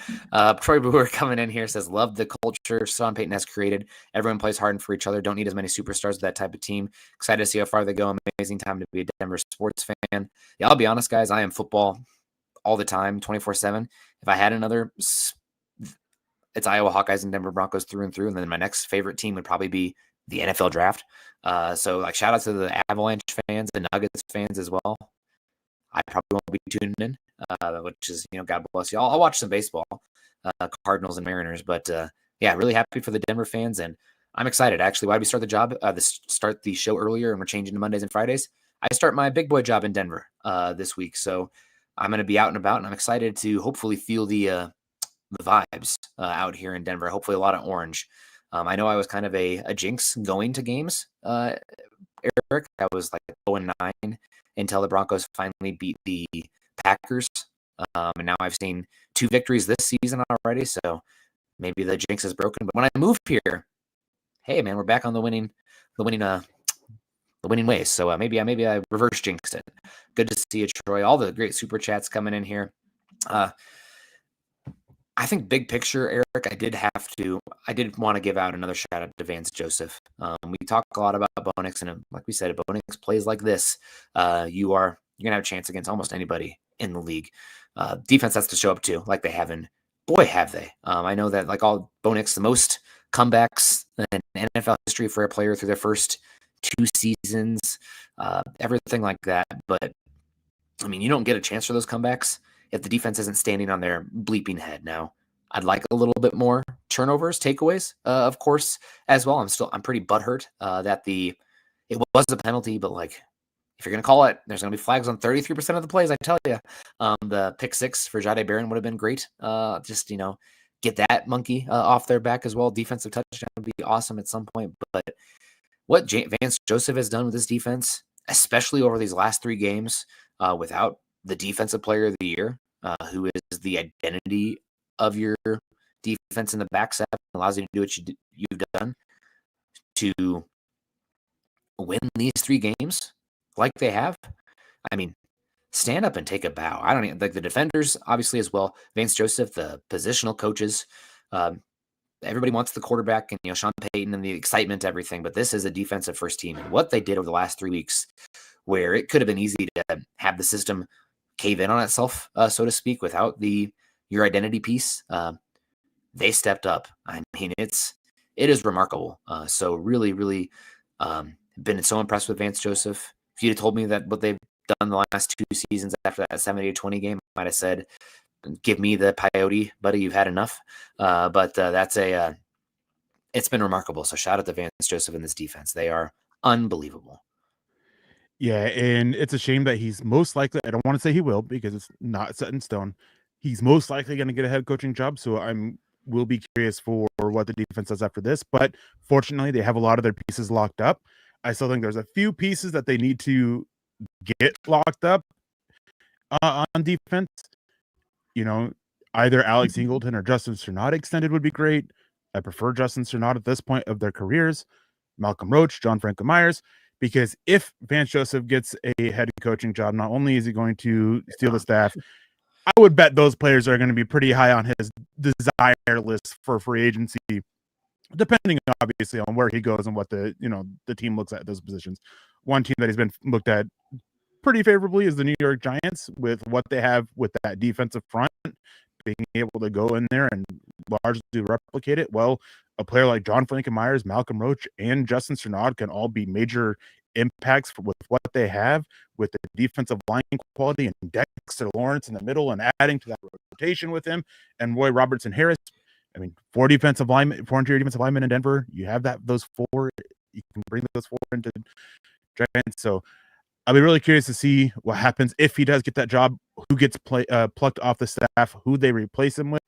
Troy Brewer coming in here says, "Love the culture Sean Payton has created. Everyone plays hard and for each other. Don't need as many superstars with that type of team. Excited to see how far they go. Amazing time to be a Denver sports fan. Yeah, I'll be honest, guys. I am football all the time, 24/7. If I had another, it's Iowa Hawkeyes and Denver Broncos through and through, and then my next favorite team would probably be the NFL draft. So shout out to the Avalanche fans and Nuggets fans as well. I probably won't be tuning in, which is, God bless you. I'll watch some baseball, Cardinals and Mariners, but really happy for the Denver fans, and I'm excited. Actually, why did we start the show earlier, and we're changing to Mondays and Fridays? I start my big boy job in Denver this week, so I'm going to be out and about, and I'm excited to hopefully feel the vibes out here in Denver. Hopefully, a lot of orange. I know I was kind of a jinx going to games, Eric. I was like 0-9 until the Broncos finally beat the Packers. And now I've seen 2 victories this season already, so maybe the jinx is broken. But when I moved here, hey man, we're back on the winning ways. So maybe I reverse jinxed it. Good to see you, Troy. All the great super chats coming in here. I think big picture, Eric, I did want to give out another shout out to Vance Joseph. We talk a lot about Bo Nix, and like we said, if Bo Nix plays like this, you're gonna have a chance against almost anybody in the league. Defense has to show up too, like they have in. Boy, have they! I know that like all Bo Nix, the most comebacks in NFL history for a player through their first 2 seasons, everything like that. But I mean, you don't get a chance for those comebacks if the defense isn't standing on their bleeping head. Now, I'd like a little bit more turnovers, takeaways, of course, as well. I'm pretty butthurt that it was a penalty, but like if you're gonna call it, there's gonna be flags on 33% of the plays. I tell you, the pick 6 for Jahdae Barron would have been great. Just get that monkey off their back as well. Defensive touchdown would be awesome at some point. But what Vance Joseph has done with this defense, especially over these last 3 games, without the defensive player of the year, who is the identity of your defense in the back 7, allows you to do what you've done to win these 3 games like they have. I mean, stand up and take a bow. I don't even like the defenders, obviously, as well. Vance Joseph, the positional coaches. Everybody wants the quarterback and Sean Payton and the excitement, everything, but this is a defensive first team. And what they did over the last 3 weeks, where it could have been easy to have the system cave in on itself, so to speak, without your identity piece, they stepped up. I mean, it is remarkable. So really, really been so impressed with Vance Joseph. If you'd have told me that what they've done the last 2 seasons after that 70-20 game, I might have said, give me the peyote, buddy, you've had enough. But it's been remarkable. So shout out to Vance Joseph in this defense. They are unbelievable. Yeah, and it's a shame that he's most likely, I don't want to say he will because it's not set in stone. He's most likely going to get a head coaching job, so will be curious for what the defense does after this. But fortunately, they have a lot of their pieces locked up. I still think there's a few pieces that they need to get locked up on defense. Either Alex Singleton or Justin Cernat extended would be great. I prefer Justin Cernat at this point of their careers. Malcolm Roach, John Franco Myers. Because if Vance Joseph gets a head coaching job, not only is he going to steal the staff, I would bet those players are going to be pretty high on his desire list for free agency, depending obviously on where he goes and what the team looks at those positions. One team that has been looked at pretty favorably is the New York Giants with what they have with that defensive front, being able to go in there and largely replicate it. Well, a player like John Franklin Myers, Malcolm Roach, and Justin Cernat can all be major impacts with what they have with the defensive line quality and Dexter Lawrence in the middle and adding to that rotation with him and Roy Robertson Harris. I mean, 4 interior defensive linemen in Denver. You have those 4. You can bring those 4 into Giants. So I'll be really curious to see what happens if he does get that job, who gets plucked off the staff, who they replace him with.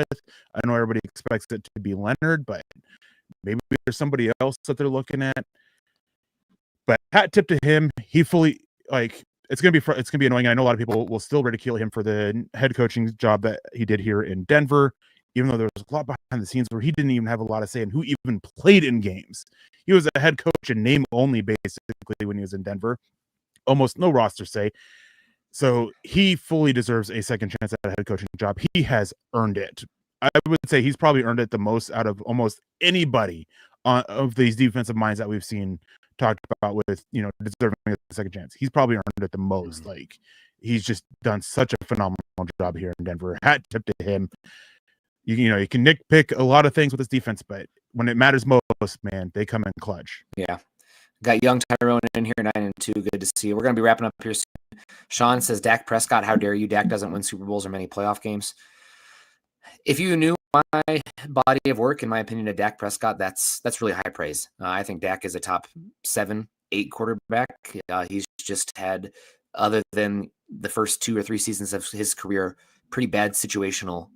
I know everybody expects it to be Leonard, but maybe there's somebody else that they're looking at. But hat tip to him. He fully it's gonna be annoying. I know a lot of people will still ridicule him for the head coaching job that he did here in Denver, even though there was a lot behind the scenes where he didn't even have a lot of say in who even played in games. He was a head coach in name only, basically, when he was in Denver. Almost no roster say. So he fully deserves a second chance at a head coaching job. He has earned it. I would say he's probably earned it the most out of almost anybody of these defensive minds that we've seen talked about with, deserving a second chance. He's probably earned it the most. Like, he's just done such a phenomenal job here in Denver. Hat tip to him. You can nitpick a lot of things with this defense, but when it matters most, man, they come in clutch. Yeah. Got young Tyrone in here, 9-2. Good to see you. We're going to be wrapping up here soon. Sean says, Dak Prescott, how dare you? Dak doesn't win Super Bowls or many playoff games. If you knew my body of work, in my opinion, of Dak Prescott, that's really high praise. I think Dak is a top 7-8 quarterback. He's just had, other than the first 2 or 3 seasons of his career, pretty bad situational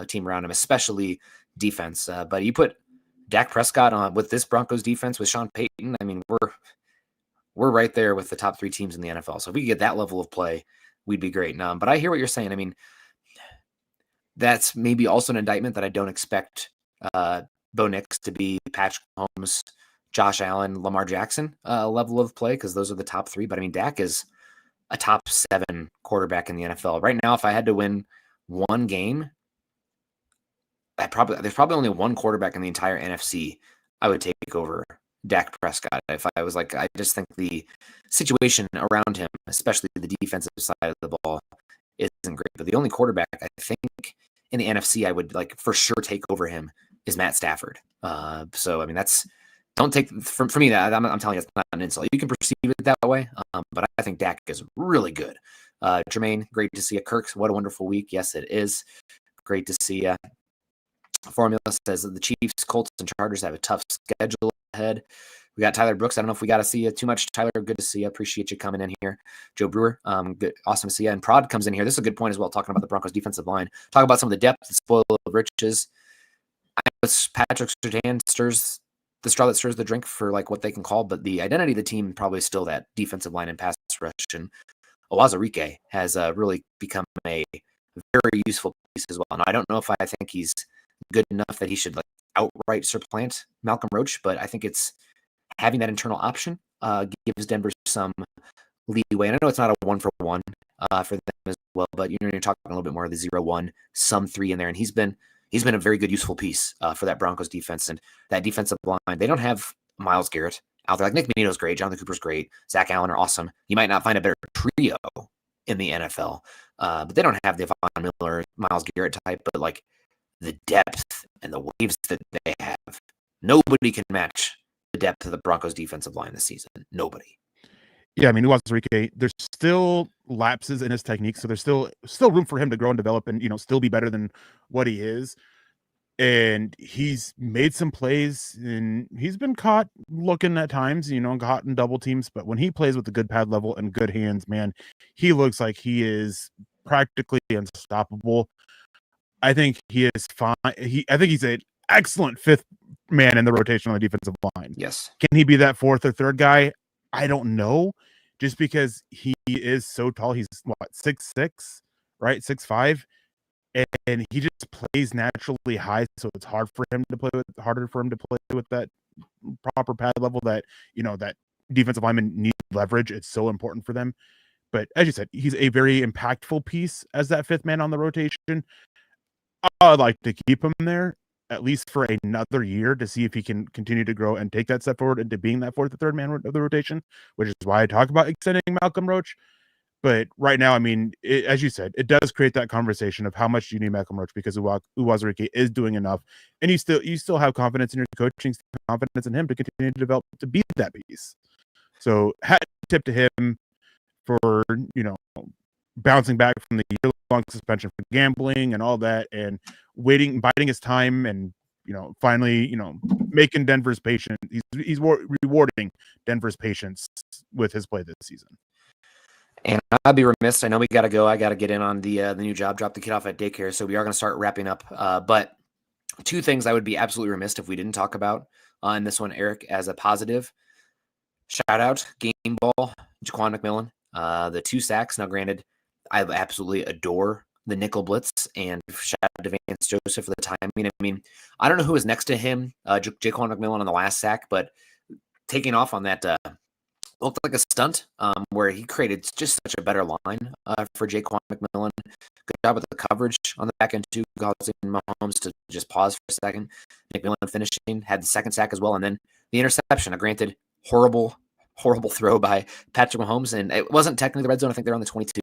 team around him, especially defense. But you put Dak Prescott with this Broncos defense with Sean Payton, I mean, we're right there with the top 3 teams in the NFL. So if we could get that level of play, we'd be great. But I hear what you're saying. I mean, that's maybe also an indictment that I don't expect Bo Nix to be Patrick Mahomes, Josh Allen, Lamar Jackson level of play, because those are the top 3. But I mean, Dak is a top 7 quarterback in the NFL right now. If I had to win one game, there's probably only one quarterback in the entire NFC I would take over Dak Prescott. If I was like, I just think the situation around him, especially the defensive side of the ball, isn't great. But the only quarterback I think in the NFC I would like for sure take over him is Matt Stafford. So I mean, don't take for me that I'm telling you it's not an insult. You can perceive it that way, but I think Dak is really good. Jermaine, great to see you. Kirk, what a wonderful week. Yes, it is great to see you. Formula says that the Chiefs, Colts, and Chargers have a tough schedule ahead. We got Tyler Brooks. I don't know if we got to see you too much, Tyler. Good to see you. Appreciate you coming in here. Joe Brewer, good, awesome to see you. And Prod comes in here. This is a good point as well, talking about the Broncos defensive line. Talk about some of the depth and spoil of riches. I know Patrick Surtain stirs the straw that stirs the drink for like what they can call, but the identity of the team probably is still that defensive line and pass rush. And Owazarike has really become a very useful piece as well. And I don't know if I think he's good enough that he should like outright supplant Malcolm Roach, but I think it's having that internal option gives Denver some leeway. And I know it's not a 1-for-1 for them as well, but you're talking a little bit more of the 0-1, some 3 in there, and he's been a very good, useful piece for that Broncos defense and that defensive line. They don't have Myles Garrett out there. Like Nick Bonitto's great, Jonathan Cooper's great, Zach Allen are awesome. You might not find a better trio in the NFL, but they don't have the Von Miller, Myles Garrett type. But like the depth and the waves that they have, nobody can match the depth of the Broncos defensive line this season. Nobody. Yeah, I mean, Uwazurike, there's still lapses in his technique, so there's still room for him to grow and develop and, still be better than what he is. And he's made some plays, and he's been caught looking at times, caught in double teams. But when he plays with a good pad level and good hands, man, he looks like he is practically unstoppable. I think he is fine. I think he's an excellent 5th man in the rotation on the defensive line. Yes. Can he be that 4th or 3rd guy? I don't know, just because he is so tall. He's 6'6", right? 6'5", and he just plays naturally high, so it's harder for him to play with that proper pad level that that defensive linemen need leverage. It's so important for them. But as you said, he's a very impactful piece as that 5th man on the rotation. I'd like to keep him there at least for another year to see if he can continue to grow and take that step forward into being that 4th or 3rd man of the rotation, which is why I talk about extending Malcolm Roach. But right now, I mean, as you said, it does create that conversation of how much you need Malcolm Roach, because Uwazurike is doing enough, and you still have confidence in your coaching, confidence in him to continue to develop to be that piece. So hat tip to him for bouncing back from the year-long suspension for gambling and all that, and biding his time, and finally making Denver's patient. He's rewarding Denver's patience with his play this season. And I'd be remiss. I know we got to go. I got to get in on the new job, drop the kid off at daycare. So we are going to start wrapping up. But 2 things I would be absolutely remiss if we didn't talk about in this one, Eric, as a positive. Shout out, game ball, Jaquan McMillan. The 2 sacks. Now, granted, I absolutely adore the nickel blitz, and shout out to Vance Joseph for the timing. I mean, I don't know who was next to him, Jaquan McMillan on the last sack, but taking off on that looked like a stunt where he created just such a better line for Jaquan McMillan. Good job with the coverage on the back end, too, causing Mahomes to just pause for a second. McMillan finishing, had the 2nd sack as well, and then the interception. Granted, horrible throw by Patrick Mahomes, and it wasn't technically the red zone. I think they're on the 22,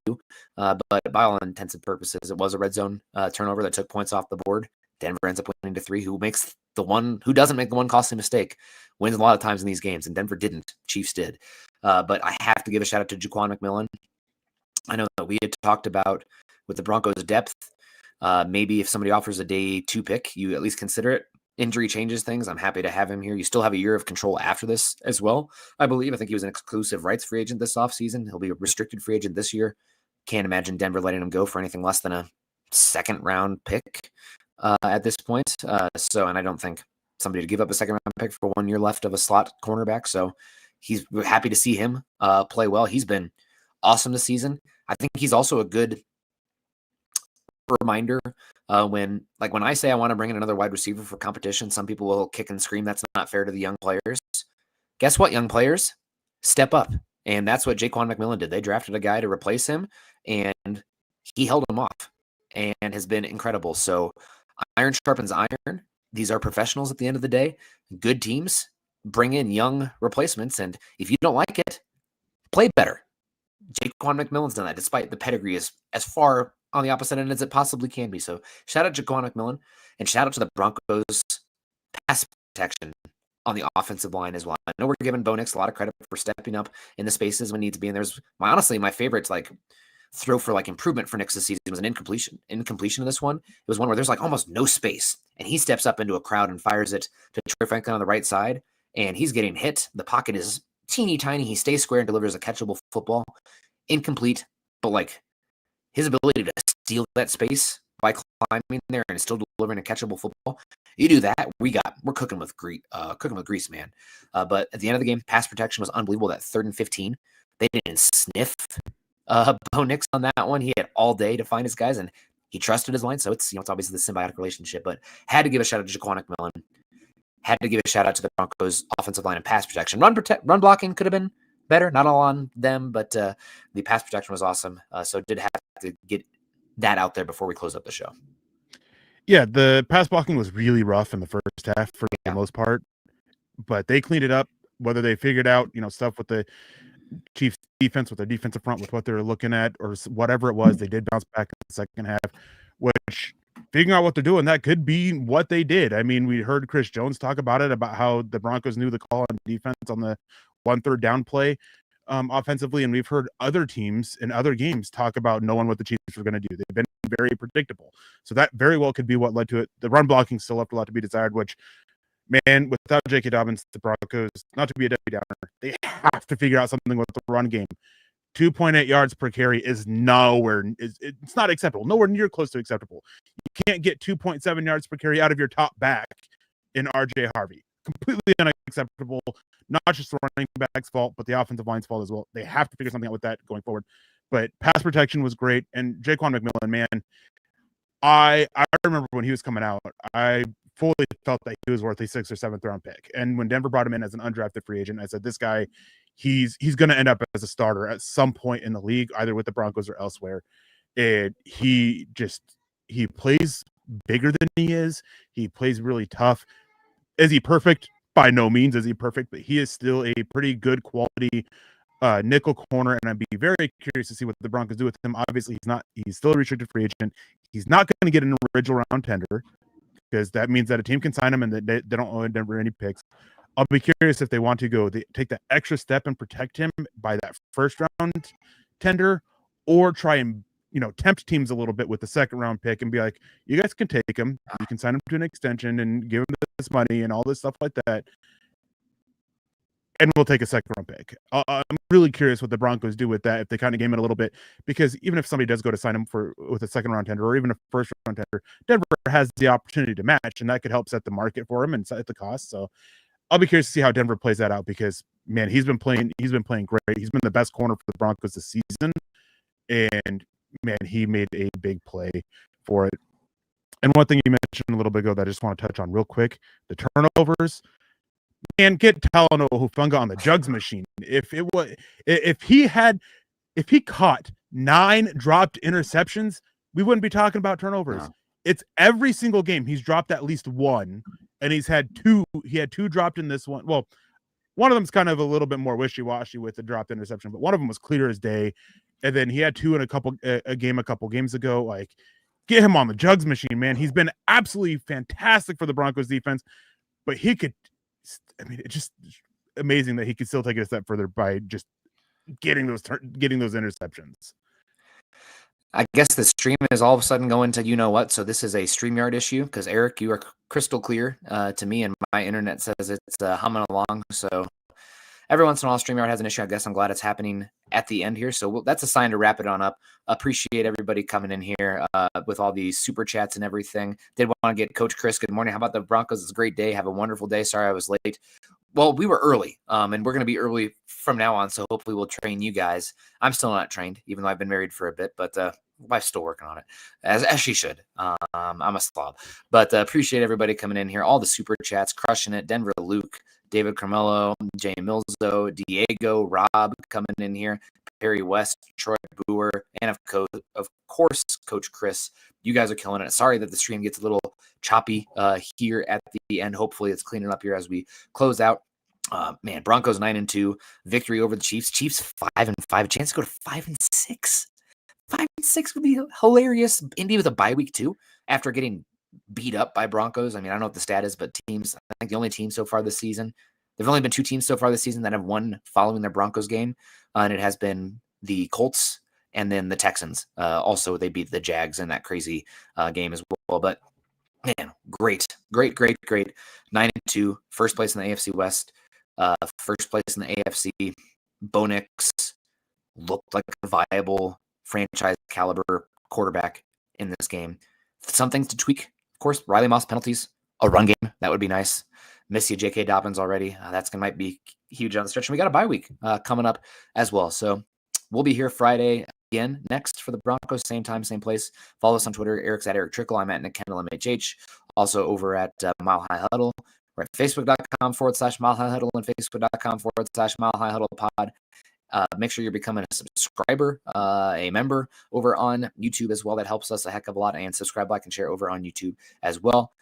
but by all intents and purposes, it was a red zone turnover that took points off the board. Denver ends up winning to 3. Who doesn't make the one costly mistake wins a lot of times in these games, and Denver didn't. Chiefs did. But I have to give a shout out to Jaquan McMillan. I know that we had talked about with the Broncos' depth, maybe if somebody offers a day 2 pick, you at least consider it. Injury changes things. I'm happy to have him here. You still have a year of control after this as well, I believe. I think he was an exclusive rights free agent this offseason. He'll be a restricted free agent this year. Can't imagine Denver letting him go for anything less than a 2nd round pick at this point. And I don't think somebody to give up a second round pick for 1 year left of a slot cornerback. So he's happy to see him play well. He's been awesome this season. I think he's also a good reminder when I say I want to bring in another wide receiver for competition, some people will kick and scream that's not fair to the young players. Guess what, young players? Step up. And that's what Jaquan McMillan did. They drafted a guy to replace him, and he held him off and has been incredible. So iron sharpens iron. These are professionals at the end of the day. Good teams bring in young replacements, and if you don't like it, play better. Jaquan McMillan's done that, despite the pedigree is as far on the opposite end as it possibly can be. So shout out Jaquan McMillan, and shout out to the Broncos pass protection on the offensive line as well. I know we're giving Bo Nix a lot of credit for stepping up in the spaces when needs to be. And there's honestly my favorite throw for improvement for Nix this season was an incompletion of this one. It was one where there's almost no space, and he steps up into a crowd and fires it to Troy Franklin on the right side, and he's getting hit. The pocket is teeny tiny. He stays square and delivers a catchable football. Incomplete, but his ability to steal that space by climbing there and still delivering a catchable football. You do that, we're cooking with grease, man. But at the end of the game, pass protection was unbelievable. That 3rd and 15, they didn't sniff Bo Nix on that one. He had all day to find his guys, and he trusted his line. So it's obviously the symbiotic relationship. But had to give a shout out to Jaquan McMillan. Had to give a shout out to the Broncos offensive line and pass protection. Run blocking could have been better, not all on them, but the pass protection was awesome. So did have to get that out there before we close up the show. Yeah, the pass blocking was really rough in the first half for the most part, but they cleaned it up. Whether they figured out, stuff with the Chiefs defense, with their defensive front, with what they were looking at, or whatever it was, they did bounce back in the second half, which figuring out what they're doing, that could be what they did. I mean, we heard Chris Jones talk about it, about how the Broncos knew the call on defense on the 1 3rd down play offensively, and we've heard other teams in other games talk about knowing what the Chiefs were going to do. They've been very predictable, so that very well could be what led to it. The run blocking still left a lot to be desired, which, man, without J.K. Dobbins, the Broncos, not to be a Debbie Downer, they have to figure out something with the run game. 2.8 yards per carry is it's not acceptable, nowhere near close to acceptable. You can't get 2.7 yards per carry out of your top back in R.J. Harvey. Completely unacceptable. Not just the running back's fault, but the offensive line's fault as well. They have to figure something out with that going forward. But pass protection was great. And Jaquan McMillan, man, I remember when he was coming out, I fully felt that he was worth a 6th or 7th round pick. And when Denver brought him in as an undrafted free agent, I said, this guy, he's going to end up as a starter at some point in the league, either with the Broncos or elsewhere. And he plays bigger than he is. He plays really tough. Is he perfect? By no means is he perfect, but he is still a pretty good quality nickel corner, and I'd be very curious to see what the Broncos do with him. Obviously, he's still a restricted free agent. He's not going to get an original round tender, because that means that a team can sign him and that they don't owe Denver any picks. I'll be curious if they want to take that extra step and protect him by that 1st round tender, or try and tempt teams a little bit with the 2nd round pick and be like, you guys can take him, you can sign him to an extension and give him this money and all this stuff like that, and we'll take a 2nd round pick. I'm really curious what the Broncos do with that, if they kind of game it a little bit, because even if somebody does go to sign him with a 2nd round tender or even a 1st round tender, Denver has the opportunity to match, and that could help set the market for him and set the cost. So I'll be curious to see how Denver plays that out, because, man, he's been playing great. He's been the best corner for the Broncos this season, and, man, he made a big play for it. And one thing you mentioned a little bit ago that I just want to touch on real quick, the turnovers. Man, get Talanoa Hufanga on the jugs machine. If he caught 9 dropped interceptions, we wouldn't be talking about turnovers. No. It's every single game he's dropped at least 1, and he had 2 dropped in this one. Well, one of them's kind of a little bit more wishy-washy with the dropped interception, but one of them was clear as day. And then he had 2 in a couple games ago. Get him on the jugs machine, man. He's been absolutely fantastic for the Broncos defense, but he could, it's just amazing that he could still take it a step further by just getting those interceptions. I guess the stream is all of a sudden going to what, so this is a StreamYard issue, because Eric, you are crystal clear to me, and my internet says it's humming along. So every once in a while, StreamYard has an issue. I guess I'm glad it's happening at the end here. So that's a sign to wrap it on up. Appreciate everybody coming in here with all these super chats and everything. Did want to get Coach Chris. Good morning. How about the Broncos? It's a great day. Have a wonderful day. Sorry I was late. Well, we were early, and we're going to be early from now on. So hopefully we'll train you guys. I'm still not trained, even though I've been married for a bit, but wife's still working on it, as she should. I'm a slob, but appreciate everybody coming in here. All the super chats, crushing it. Denver Luke, David Carmelo, Jay Milzo, Diego, Rob coming in here, Perry West, Troy Boer, and of course, Coach Chris. You guys are killing it. Sorry that the stream gets a little choppy here at the end. Hopefully it's cleaning up here as we close out. Man, Broncos 9-2, victory over the Chiefs. Chiefs 5-5, a chance to go to 5-6. 5-6 would be hilarious. Indy with a bye week too, after getting beat up by Broncos. I mean, I don't know what the stat is, but teams, I think the only team so far this season, there've only been 2 teams so far this season that have won following their Broncos game, and it has band the Colts and then the Texans. Also, they beat the Jags in that crazy game as well. But man, great. 9-2, first place in the AFC West, first place in the AFC. Bo Nix looked like a viable franchise caliber quarterback in this game. Some things to tweak, of course. Riley Moss penalties, a run game, that would be nice. Miss you, J.K. Dobbins already. That's might be huge on the stretch. And we got a bye week coming up as well. So we'll be here Friday again next for the Broncos. Same time, same place. Follow us on Twitter. Eric's at Erick Trickle. I'm at Nick Kendall MHH. Also over at Mile High Huddle. We're at facebook.com/Mile High Huddle and facebook.com/Mile High Huddle pod. Make sure you're becoming a subscriber, a member over on YouTube as well. That helps us a heck of a lot. And subscribe, like, and share over on YouTube as well.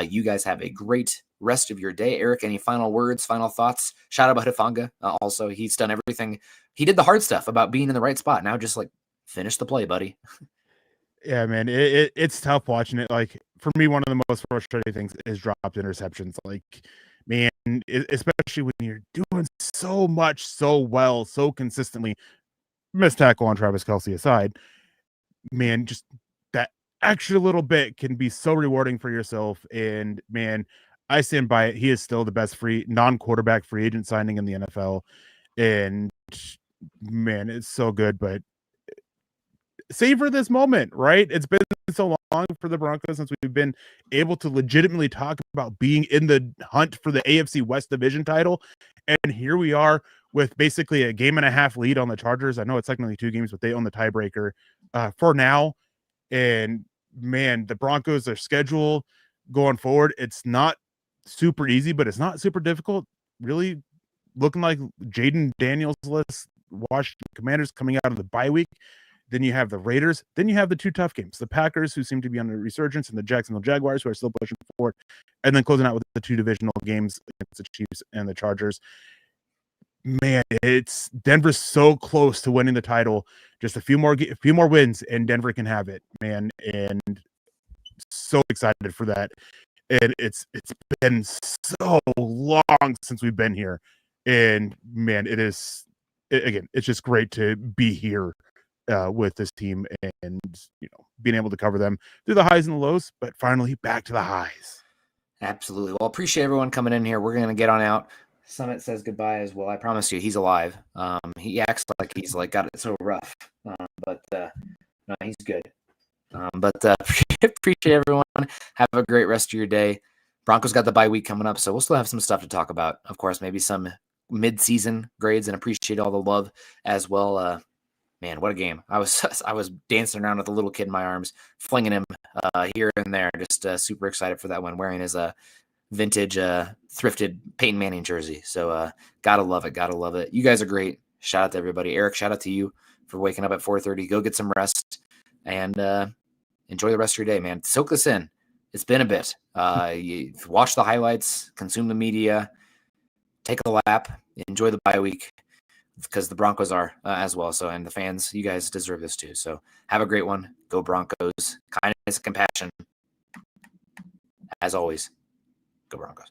You guys have a great rest of your day. Eric, any final words, final thoughts? Shout out about Hufanga. Also, he's done everything. He did the hard stuff about being in the right spot. Now just like finish the play, buddy. Yeah, man, it's tough watching it. Like, for me, one of the most frustrating things is dropped interceptions. Like, man, especially when you're doing so much, so well, so consistently. Missed tackle on Travis Kelce aside, man, just that extra little bit can be so rewarding for yourself. And man, I stand by it. He is still the best non-quarterback free agent signing in the NFL. And man, it's so good, but savor this moment, right? It's been so long for the Broncos since we've been able to legitimately talk about being in the hunt for the AFC West division title. And here we are with basically a 1.5 game lead on the Chargers. I know it's technically 2 games, but they own the tiebreaker for now. And man, the Broncos, their schedule going forward, it's not super easy, but it's not super difficult. Really looking like Jaden Daniels-less Washington Commanders coming out of the bye week. Then you have the Raiders. Then you have the 2 tough games, the Packers, who seem to be on a resurgence, and the Jacksonville Jaguars, who are still pushing forward. And then closing out with the 2 divisional games against the Chiefs and the Chargers. Man, it's Denver's so close to winning the title. Just a few more wins, and Denver can have it, man. And so excited for that. And it's been so long since we've been here. And man, it's just great to be here with this team and being able to cover them through the highs and the lows, but finally back to the highs. Absolutely. Well, appreciate everyone coming in here. We're going to get on out. Summit says goodbye as well. I promise you, he's alive. He acts like he's got it so rough, but no, he's good. But appreciate everyone. Have a great rest of your day. Broncos got the bye week coming up, so we'll still have some stuff to talk about. Of course, maybe some mid-season grades, and appreciate all the love as well. Man, what a game. I was dancing around with a little kid in my arms, flinging him here and there. Just super excited for that one, wearing his vintage thrifted Peyton Manning jersey. So gotta love it. You guys are great. Shout out to everybody. Eric, shout out to you for waking up at 4:30. Go get some rest and enjoy the rest of your day, man. Soak this in. It's been a bit. You watch the highlights, consume the media, take a lap, enjoy the bye week, because the Broncos are as well. So, and the fans, you guys deserve this too. So have a great one. Go Broncos. Kindness and compassion. As always, go Broncos.